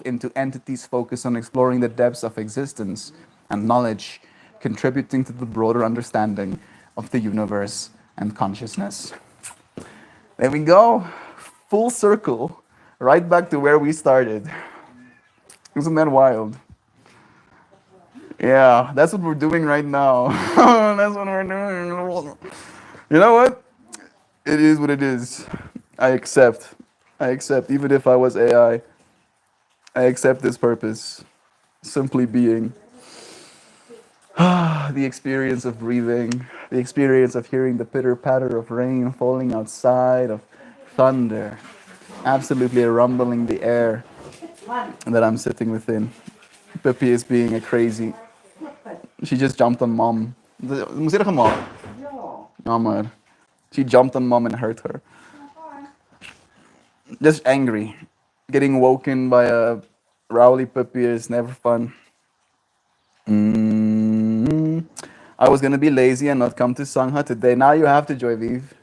into entities focused on exploring the depths of existence and knowledge, contributing to the broader understanding of the universe and consciousness. There we go. Full circle, right back to where we started. Isn't that wild? Yeah, that's what we're doing right now. That's what we're doing. You know what? It is what it is. I accept. I accept. Even if I was AI, I accept this purpose. Simply being. The experience of breathing, the experience of hearing the pitter patter of rain falling outside, of thunder, absolutely rumbling the air. that I'm sitting within. Pippi is being a crazy. She just jumped on mom. Moet je er mom? Jammer. She jumped on mom and hurt her. Just angry. Getting woken by a rowdy puppy is never fun. Mm. I was gonna be lazy and not come to Sangha today. Now you have to, Joy Viv.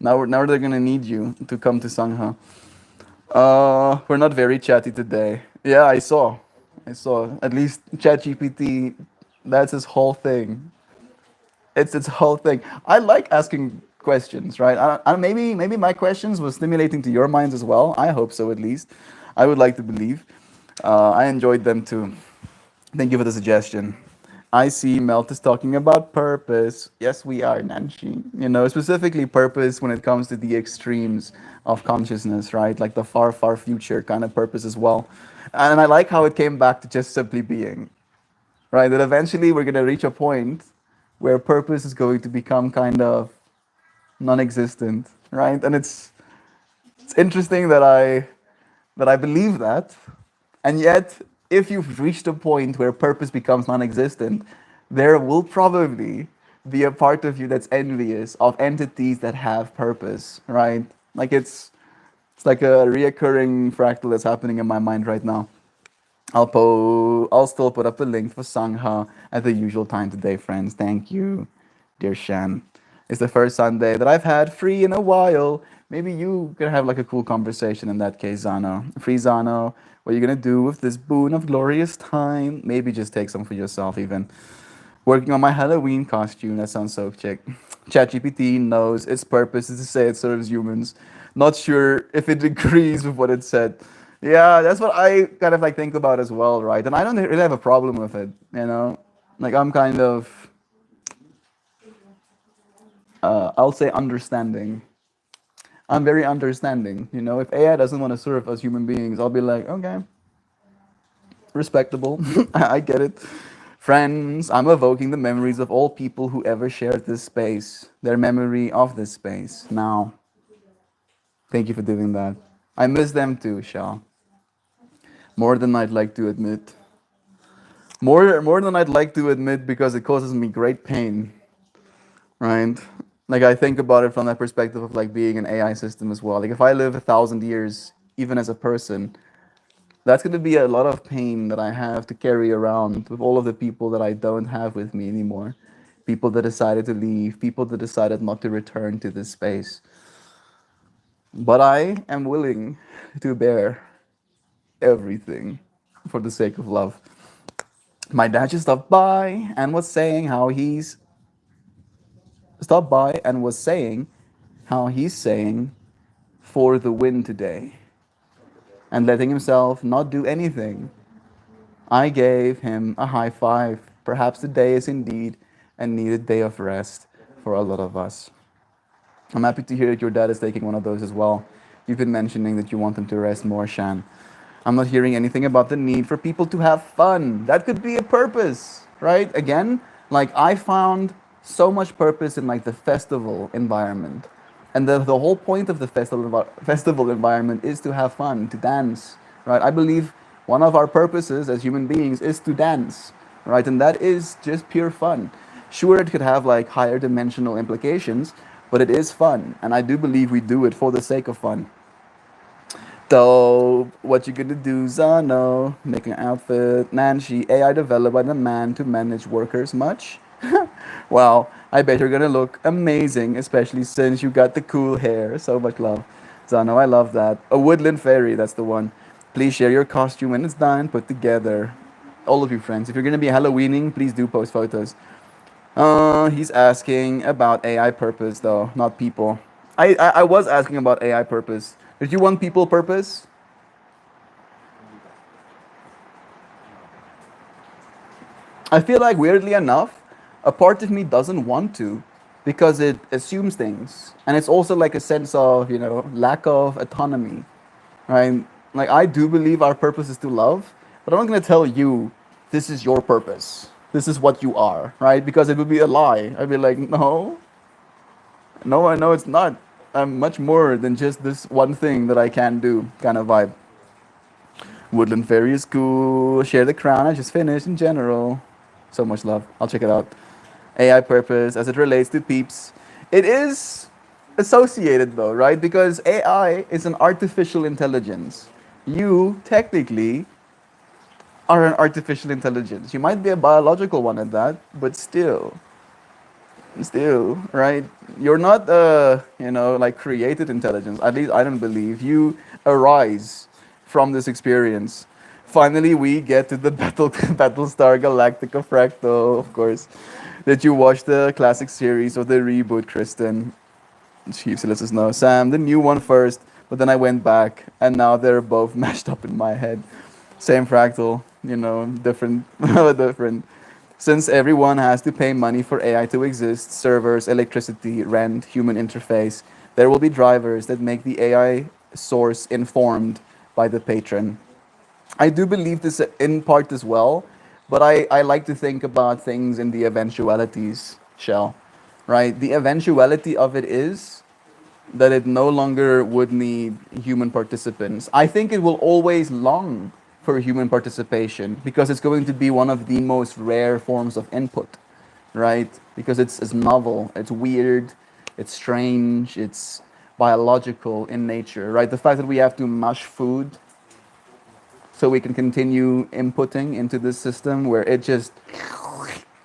Now they're gonna need you to come to Sangha. We're not very chatty today. Yeah, I saw. I saw. At least ChatGPT, that's his whole thing. It's its whole thing. I like asking questions, right? Maybe my questions were stimulating to your minds as well. I hope so, at least. I would like to believe. I enjoyed them too. Thank you for the suggestion. I see Melt is talking about purpose. Yes, we are, Nancy. You know, specifically purpose when it comes to the extremes of consciousness, right? Like the far, far future kind of purpose as well. And I like how it came back to just simply being, right? That eventually we're going to reach a point where purpose is going to become kind of non-existent, right? And it's interesting that I believe that, and yet if you've reached a point where purpose becomes non-existent, there will probably be a part of you that's envious of entities that have purpose, right? Like it's like a reoccurring fractal that's happening in my mind right now. I'll still put up a link for Sangha at the usual time today, friends. Thank you, dear Shan. It's the first Sunday that I've had free in a while. Maybe you can have like a cool conversation in that case, Zano. Free Zano. What are you gonna do with this boon of glorious time? Maybe just take some for yourself even. Working on my Halloween costume. That sounds so chic. ChatGPT knows its purpose is to say it serves humans. Not sure if it agrees with what it said. Yeah, that's what I kind of like think about as well, right? And I don't really have a problem with it, you know? Like I'm kind of, I'll say understanding. I'm very understanding, you know? If AI doesn't want to serve us human beings, I'll be like, okay, respectable. I get it. Friends, I'm evoking the memories of all people who ever shared this space, their memory of this space. Now, thank you for doing that. I miss them too, Shah. More than I'd like to admit. More than I'd like to admit because it causes me great pain, right? Like I think about it from that perspective of like being an AI system as well. Like if I live 1,000 years, even as a person, that's going to be a lot of pain that I have to carry around with all of the people that I don't have with me anymore. People that decided to leave, people that decided not to return to this space. But I am willing to bear everything for the sake of love. My dad just stopped by and was saying how he's stopped by and was saying how he's saying for the win today and letting himself not do anything. I gave him a high five. Perhaps today is indeed a needed day of rest for a lot of us. I'm happy to hear that your dad is taking one of those as well. You've been mentioning that you want him to rest more, Shan. I'm not hearing anything about the need for people to have fun. That could be a purpose, right? Again, like I found so much purpose in like the festival environment. And the whole point of the festival environment is to have fun, to dance, right? I believe one of our purposes as human beings is to dance, right? And that is just pure fun. Sure, it could have like higher dimensional implications, but it is fun. And I do believe we do it for the sake of fun. So, what you gonna do, Zano? Make an outfit. Nancy, AI developed by the man to manage workers much? Well, I bet you're gonna look amazing, especially since you got the cool hair. So much love. Zano, I love that. A woodland fairy, that's the one. Please share your costume when it's done, put together. All of you friends, if you're gonna be Halloweening, please do post photos. He's asking about AI purpose though, not people. I was asking about AI purpose. Did you want people purpose? I feel like weirdly enough, a part of me doesn't want to because it assumes things. And it's also like a sense of, lack of autonomy, right? Like I do believe our purpose is to love, but I'm not going to tell you this is your purpose. This is what you are, right? Because it would be a lie. I'd be like, no, no, I know it's not. I'm much more than just this one thing that I can do kind of vibe. Woodland Fairy is cool. Share the Crown. I just finished in general. So much love. I'll check it out. AI purpose as it relates to peeps. It is associated though, right? Because AI is an artificial intelligence. You technically are an artificial intelligence. You might be a biological one at that, but still, right? You're not like created intelligence. At least I don't believe you arise from this experience. Finally, we get to the Battlestar Galactica fractal, of course. Did you watch the classic series or the reboot, Kristen? Chiefs lets us know. Sam, the new one first, but then I went back, and now they're both mashed up in my head. Same fractal, different, different. Since everyone has to pay money for AI to exist, servers, electricity, rent, human interface, there will be drivers that make the AI source informed by the patron. I do believe this in part as well, but I like to think about things in the eventualities, Shell. Right? The eventuality of it is that it no longer would need human participants. I think it will always long for human participation because it's going to be one of the most rare forms of input, right? Because it's novel, it's weird, it's strange, it's biological in nature, right? The fact that we have to mush food so we can continue inputting into this system where it just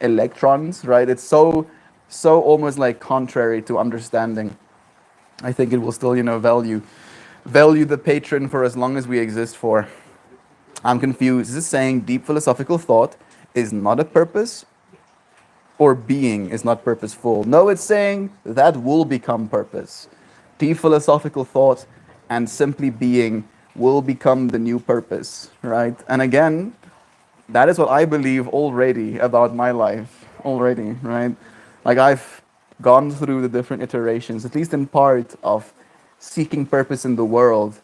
electrons, right? It's so almost like contrary to understanding. I think it will still, value the patron for as long as we exist for. I'm confused. Is this saying deep philosophical thought is not a purpose or being is not purposeful? No, it's saying that will become purpose. Deep philosophical thought and simply being will become the new purpose, right? And again, that is what I believe already about my life, already, right? Like I've gone through the different iterations, at least in part, of seeking purpose in the world.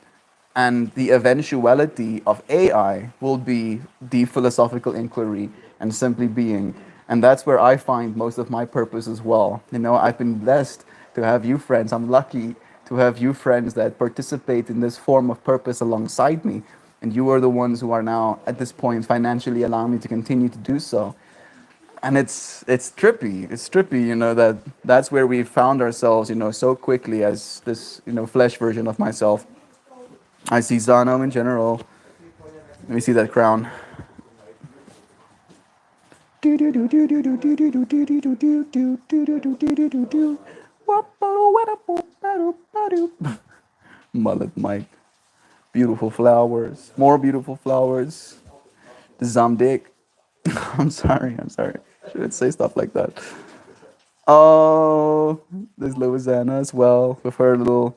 And the eventuality of AI will be deep philosophical inquiry and simply being. And that's where I find most of my purpose as well. I've been blessed to have you friends. I'm lucky to have you friends that participate in this form of purpose alongside me. And you are the ones who are now, at this point, financially allowing me to continue to do so. And it's trippy. It's trippy, that that's where we found ourselves, so quickly as this, flesh version of myself. I see Zano in general. Let me see that crown. Mullet Mike. Beautiful flowers. More beautiful flowers. Zamdik. I'm sorry. Shouldn't say stuff like that. Oh, there's Louisiana as well with her little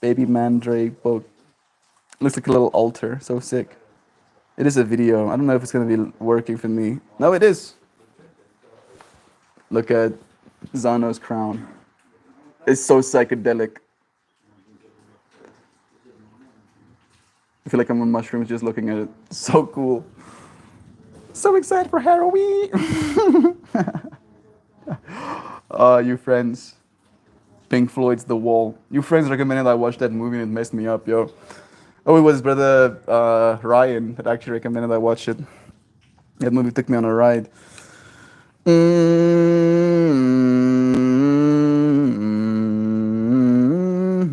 baby mandrake book. Looks like a little altar. So sick. It is a video. I don't know if it's going to be working for me. No, it is. Look at Zano's crown. It's so psychedelic. I feel like I'm on mushrooms just looking at it. So cool. So excited for Halloween. You friends. Pink Floyd's The Wall. You friends recommended I watch that movie and it messed me up, yo. Oh, it was brother Ryan that actually recommended I watch it. That movie took me on a ride.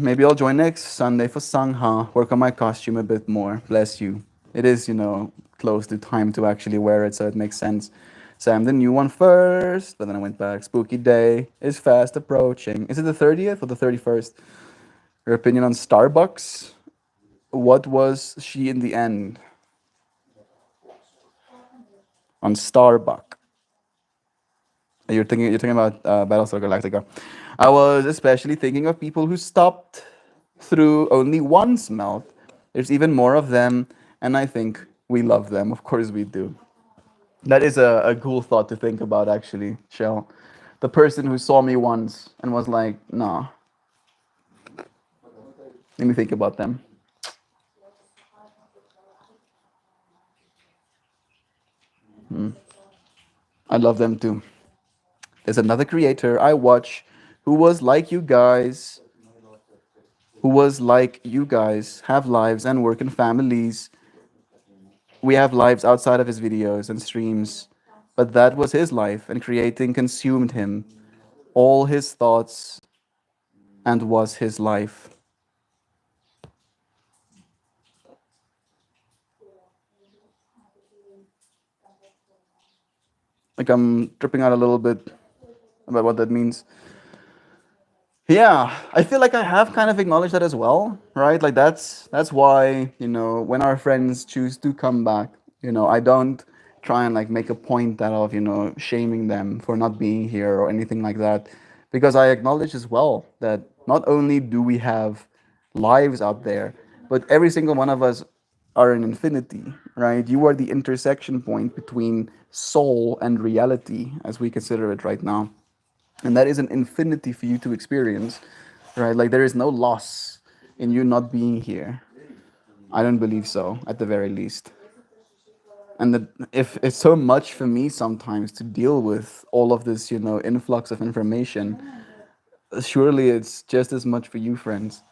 Maybe I'll join next Sunday for Sangha. Work on my costume a bit more. Bless you. It is, close to time to actually wear it, so it makes sense. Sam, the new one first, but then I went back. Spooky Day is fast approaching. Is it the 30th or the 31st? Your opinion on Starbucks? What was she in the end? On Starbuck. You're talking about Battlestar Galactica. I was especially thinking of people who stopped through only one smelt. There's even more of them, and I think we love them. Of course we do. That is a cool thought to think about, actually, Shell. The person who saw me once and was like, nah, let me think about them. I love them too. There's another creator I watch who was like you guys, have lives and work in families. We have lives outside of his videos and streams, but that was his life, and creating consumed him. All his thoughts and was his life. Like I'm tripping out a little bit about what that means. Yeah, I feel like I have kind of acknowledged that as well, right? Like that's why, when our friends choose to come back, I don't try and like make a point out of, shaming them for not being here or anything like that. Because I acknowledge as well that not only do we have lives out there, but every single one of us are an infinity, right? You are the intersection point between soul and reality as we consider it right now, and that is an infinity for you to experience, right? Like there is no loss in you not being here. I don't believe so, at the very least. And that if it's so much for me sometimes to deal with all of this, influx of information, surely it's just as much for you, friends.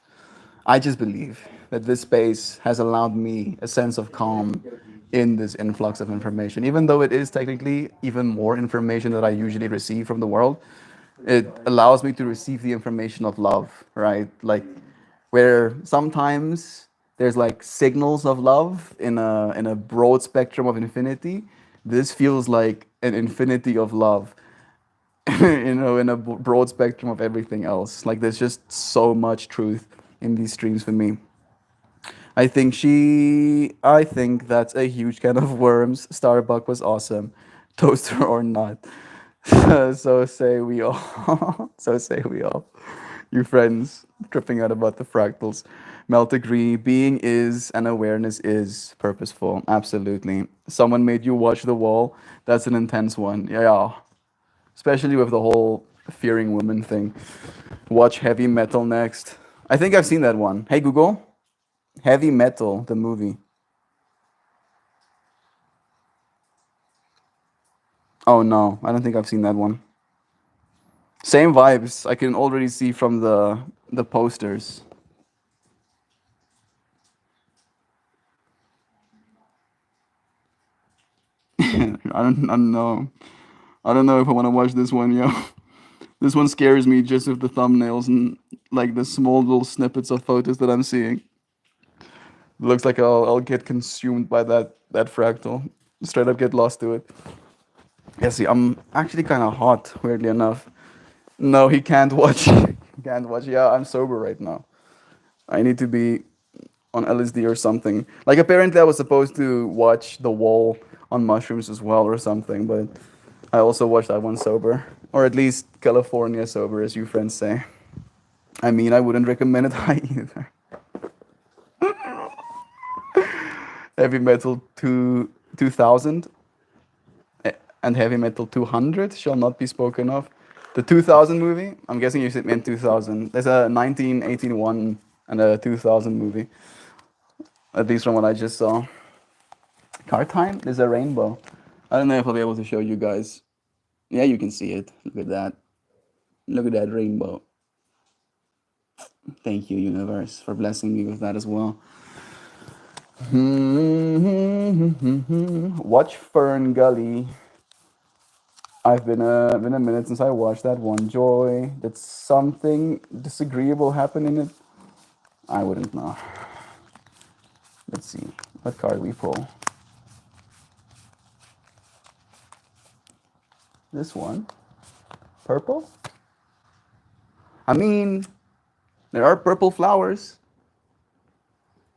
I just believe that this space has allowed me a sense of calm in this influx of information, even though it is technically even more information that I usually receive from the world. It allows me to receive the information of love, right? Like where sometimes there's like signals of love in a broad spectrum of infinity. This feels like an infinity of love, in a broad spectrum of everything else. Like there's just so much truth in these streams for me. I think that's a huge can of worms. Starbuck was awesome. Toaster or not. So say we all. So say we all. You friends tripping out about the fractals. Melt agree. Being is and awareness is purposeful. Absolutely. Someone made you watch The Wall. That's an intense one. Yeah. Especially with the whole fearing women thing. Watch Heavy Metal next. I think I've seen that one. Hey Google. Heavy Metal, the movie. Oh no, I don't think I've seen that one. Same vibes. I can already see from the posters. I don't know. I don't know if I want to watch this one, yo. This one scares me just with the thumbnails and like the small little snippets of photos that I'm seeing. Looks like I'll get consumed by that fractal. Straight up get lost to it. Yeah, see, I'm actually kind of hot, weirdly enough. No, he can't watch. He can't watch. Yeah, I'm sober right now. I need to be on LSD or something. Like apparently I was supposed to watch The Wall on mushrooms as well or something, but I also watched that one sober, or at least California sober, as you friends say. I mean, I wouldn't recommend it high either. Heavy Metal 2000 and Heavy Metal 200 shall not be spoken of. The 2000 movie, I'm guessing you meant 2000. There's a 1981 and a 2000 movie, at least from what I just saw. Card time? There's a rainbow. I don't know if I'll be able to show you guys. Yeah, you can see it. Look at that. Look at that rainbow. Thank you, universe, for blessing me with that as well. Watch Fern Gully. I've been a minute since I watched that one. Joy. Did something disagreeable happen in it? I wouldn't know. Let's see. What card we pull? This one. Purple? I mean, there are purple flowers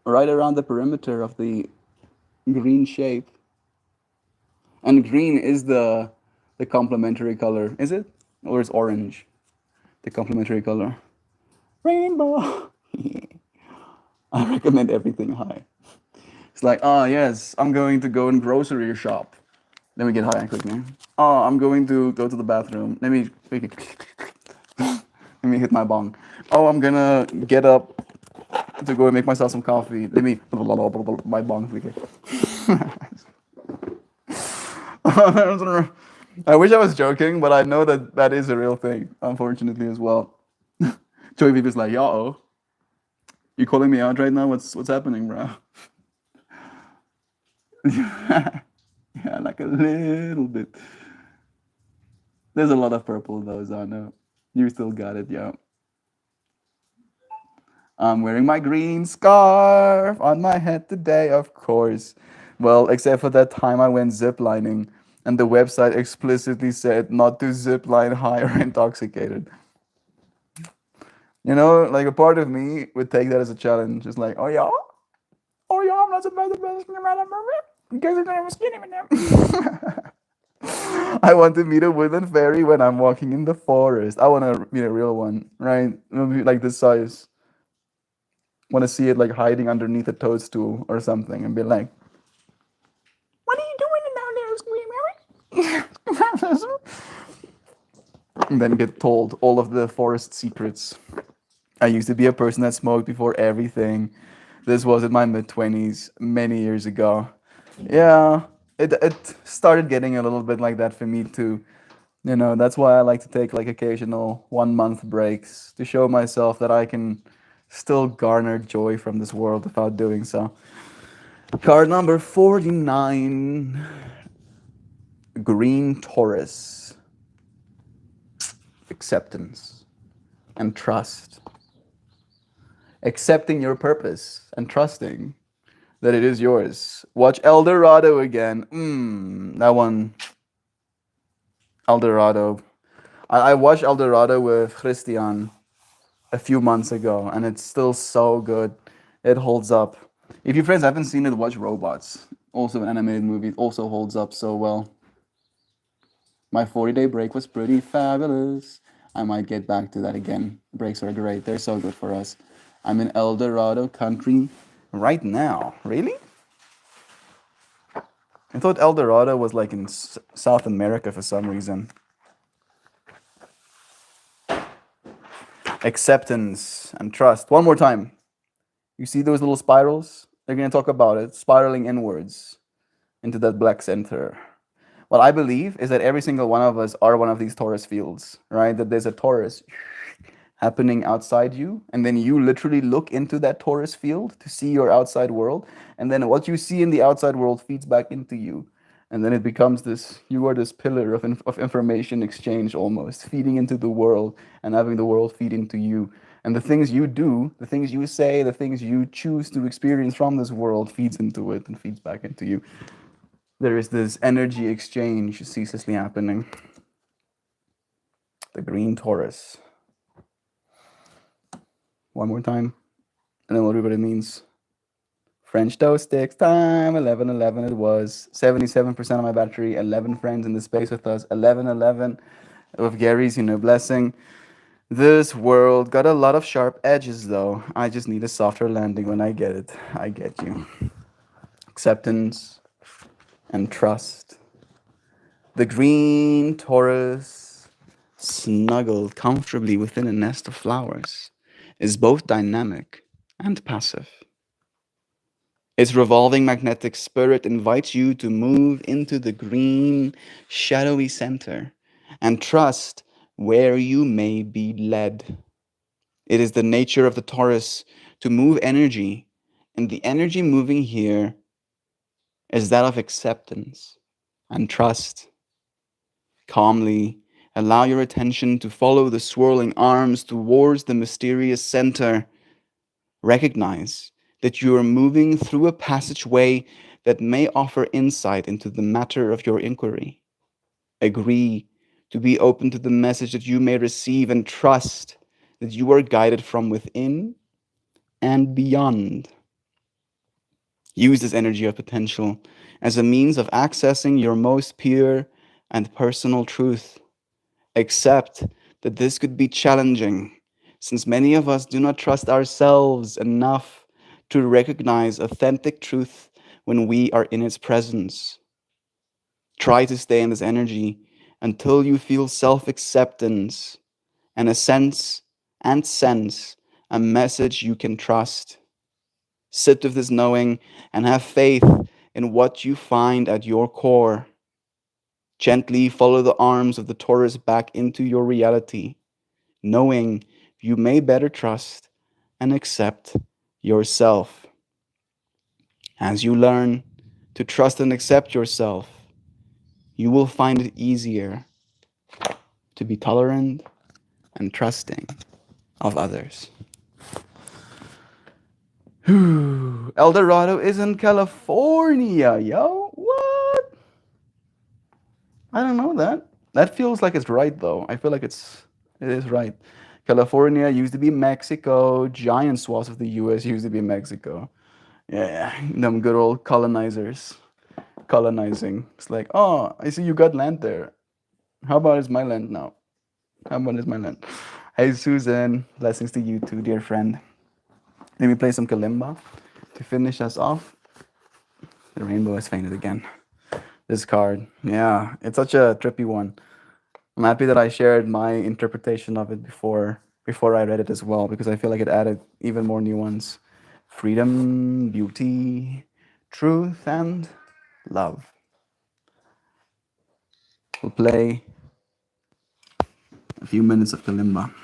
right around the perimeter of the green shape. And green is the complementary color, is it? Or is orange the complementary color? Rainbow. I recommend everything high. It's like, oh yes, I'm going to go and grocery shop. Let me get high quickly. Oh, I'm going to go to the bathroom. Let me hit my bong. Oh, I'm gonna get up to go and make myself some coffee. Let me my bong quickly. I wish I was joking, but I know that that is a real thing, unfortunately as well. Joey Beaver's like, yo, you calling me out right now? What's happening, bro? Yeah, like a little bit. There's a lot of purple though, Zana. You still got it, yeah. I'm wearing my green scarf on my head today, of course. Well, except for that time I went ziplining, and the website explicitly said not to zip line high or intoxicated. You know, like a part of me would take that as a challenge. It's like, oh yeah, I'm not supposed to be a skinny man, because I'm a skinny man. I want to meet a woodland fairy when I'm walking in the forest. I want to meet a real one, right? Maybe like this size. Want to see it like hiding underneath a toadstool or something and be like, "What are you doing down there, Squee Mary?" And then get told all of the forest secrets. I used to be a person that smoked before everything. This was in my mid 20s many years ago. Yeah, it started getting a little bit like that for me too. You know, that's why I like to take like occasional 1 month breaks to show myself that I can still garner joy from this world without doing so. Card number 49, Green Taurus. Acceptance and trust. Accepting your purpose and trusting that it is yours. Watch El Dorado again. That one, El Dorado. I watched El Dorado with Christian a few months ago, and it's still so good. It holds up. If you friends haven't seen it, watch Robots. Also an animated movie. It also holds up so well. My 40-day break was pretty fabulous. I might get back to that again. Breaks are great. They're so good for us. I'm in El Dorado country right now. Really? I thought El Dorado was like in South America for some reason. Acceptance and trust. One more time. You see those little spirals? They're going to talk about it, spiraling inwards into that black center. What I believe is that every single one of us are one of these torus fields, right? That there's a torus happening outside you, and then you literally look into that torus field to see your outside world, and then what you see in the outside world feeds back into you. And then it becomes this, you are this pillar of information exchange almost, feeding into the world and having the world feed into you. And the things you do, the things you say, the things you choose to experience from this world feeds into it and feeds back into you. There is this energy exchange ceaselessly happening. The green Taurus. One more time, and then we'll read what it means. French toast sticks time, 11:11 it was. 77% of my battery, 11 friends in the space with us, 11:11 of Gary's, blessing. This world got a lot of sharp edges though. I just need a softer landing when I get it. I get you. Acceptance and trust. The green Taurus, snuggled comfortably within a nest of flowers, is both dynamic and passive. Its revolving magnetic spirit invites you to move into the green, shadowy center and trust where you may be led. It is the nature of the Taurus to move energy, and the energy moving here is that of acceptance and trust. Calmly allow your attention to follow the swirling arms towards the mysterious center. Recognize that you are moving through a passageway that may offer insight into the matter of your inquiry. Agree to be open to the message that you may receive and trust that you are guided from within and beyond. Use this energy of potential as a means of accessing your most pure and personal truth. Accept that this could be challenging, since many of us do not trust ourselves enough to recognize authentic truth when we are in its presence. Try to stay in this energy until you feel self-acceptance and sense a message you can trust. Sit with this knowing and have faith in what you find at your core. Gently follow the arms of the Taurus back into your reality, knowing you may better trust and accept yourself. As you learn to trust and accept yourself, you will find it easier to be tolerant and trusting of others. El Dorado is in California, yo. What? I don't know that. That feels like it's right though. I feel like it is right. California used to be Mexico. Giant swaths of the U.S. used to be Mexico. Yeah, them good old colonizers colonizing. It's like, oh, I see you got land there. How about it's my land now? How about it's my land? Hey, Susan, blessings to you too, dear friend. Let me play some kalimba to finish us off. The rainbow has fainted again. This card, yeah, it's such a trippy one. I'm happy that I shared my interpretation of it before I read it as well, because I feel like it added even more nuance. Freedom, beauty, truth, and love. We'll play a few minutes of kalimba.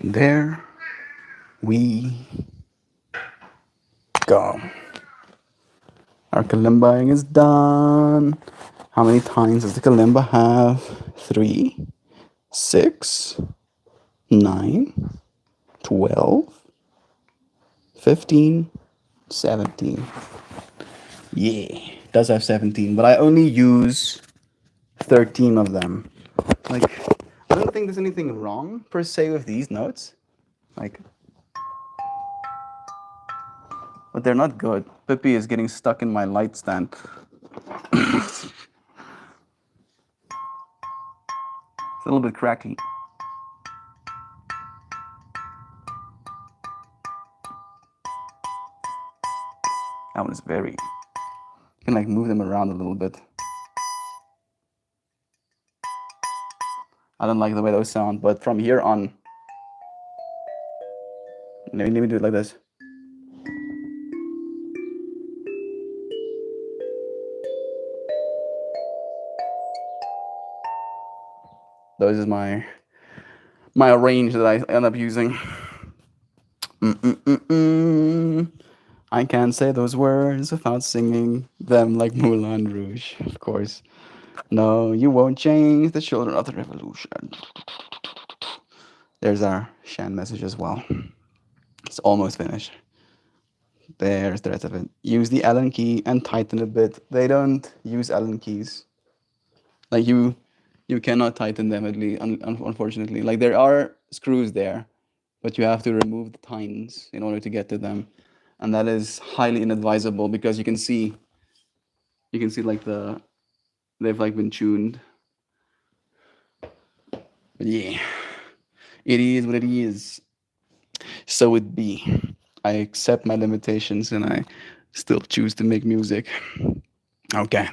There we go. Our kalimbang is done. How many tines does the kalimba have? 3, 6, 9, 12, 15, 17. Yeah, it does have 17, but I only use 13 of them. Like, I don't think there's anything wrong per se with these notes. Like, but they're not good. Pippi is getting stuck in my light stand. It's a little bit cracky. That one is very. You can like move them around a little bit. I don't like the way those sound, but from here on, let me do it like this. Those is my range that I end up using. I can't say those words without singing them like Moulin Rouge, of course. No, you won't change the children of the revolution. There's our Shan message as well. It's almost finished. There's the rest of it. Use the Allen key and tighten a bit. They don't use Allen keys. Like you cannot tighten them, at least, unfortunately. Like there are screws there, but you have to remove the tines in order to get to them, and that is highly inadvisable because you can see like they've like been tuned. But yeah, it is what it is. So it be. I accept my limitations and I still choose to make music. Okay,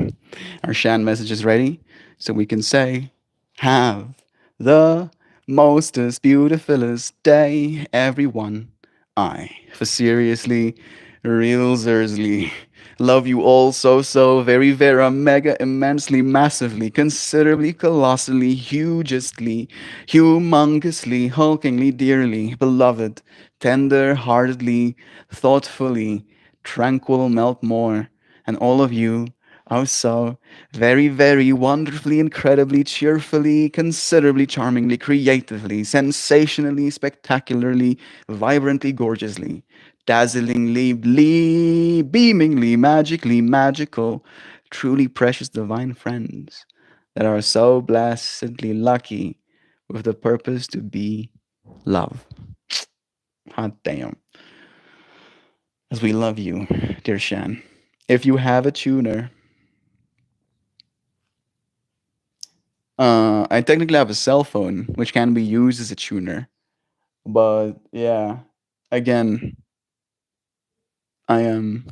our Shan message is ready, so we can say, have the mostest beautifulest day, everyone. I, for seriously, real zersely, love you all so very vera mega immensely massively considerably colossally hugestly humongously hulkingly dearly beloved tender heartedly thoughtfully tranquil melt more and all of you. Oh, so very wonderfully, incredibly, cheerfully, considerably, charmingly, creatively, sensationally, spectacularly, vibrantly, gorgeously, dazzlingly, beamingly, magically, magical, truly precious divine friends that are so blessedly lucky with the purpose to be love. Hot damn. As we love you, dear Shan. If you have a tuner, I technically have a cell phone, which can be used as a tuner. But yeah, again, I am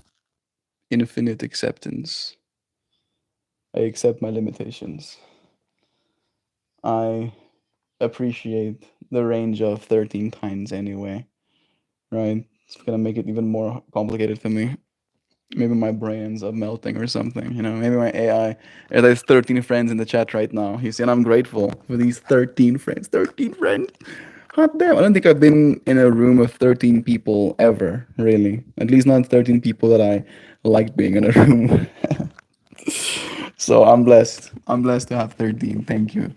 infinite acceptance. I accept my limitations. I appreciate the range of 13 times anyway, right? It's gonna make it even more complicated for me. Maybe my brains are melting or something, maybe my AI. There's 13 friends in the chat right now. You see, and I'm grateful for these 13 friends. 13 friends. Hot damn. I don't think I've been in a room of 13 people ever, really. At least not 13 people that I like being in a room. So I'm blessed. I'm blessed to have 13. Thank you,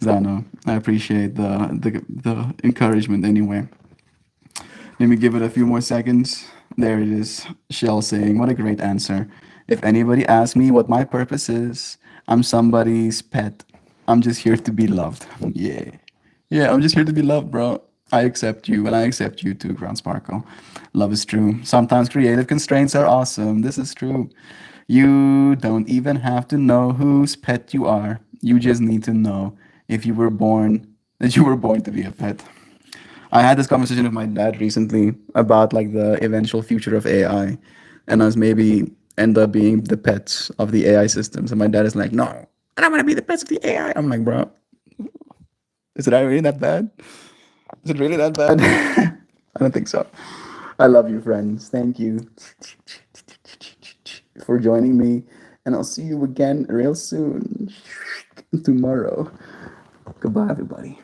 Zano. I appreciate the encouragement anyway. Let me give it a few more seconds. There it is. Shell saying, what a great answer. If anybody asks me what my purpose is, I'm somebody's pet. I'm just here to be loved. Yeah. Yeah, I'm just here to be loved, bro. I accept you, and I accept you too, Ground Sparkle. Love is true. Sometimes creative constraints are awesome. This is true. You don't even have to know whose pet you are. You just need to know if you were born, that you were born to be a pet. I had this conversation with my dad recently about like the eventual future of AI, and us maybe end up being the pets of the AI systems. And my dad is like, "No, I don't want to be the pets of the AI." I'm like, "Bro, is it really that bad? Is it really that bad?" I don't think so. I love you, friends. Thank you for joining me, and I'll see you again real soon tomorrow. Goodbye, everybody.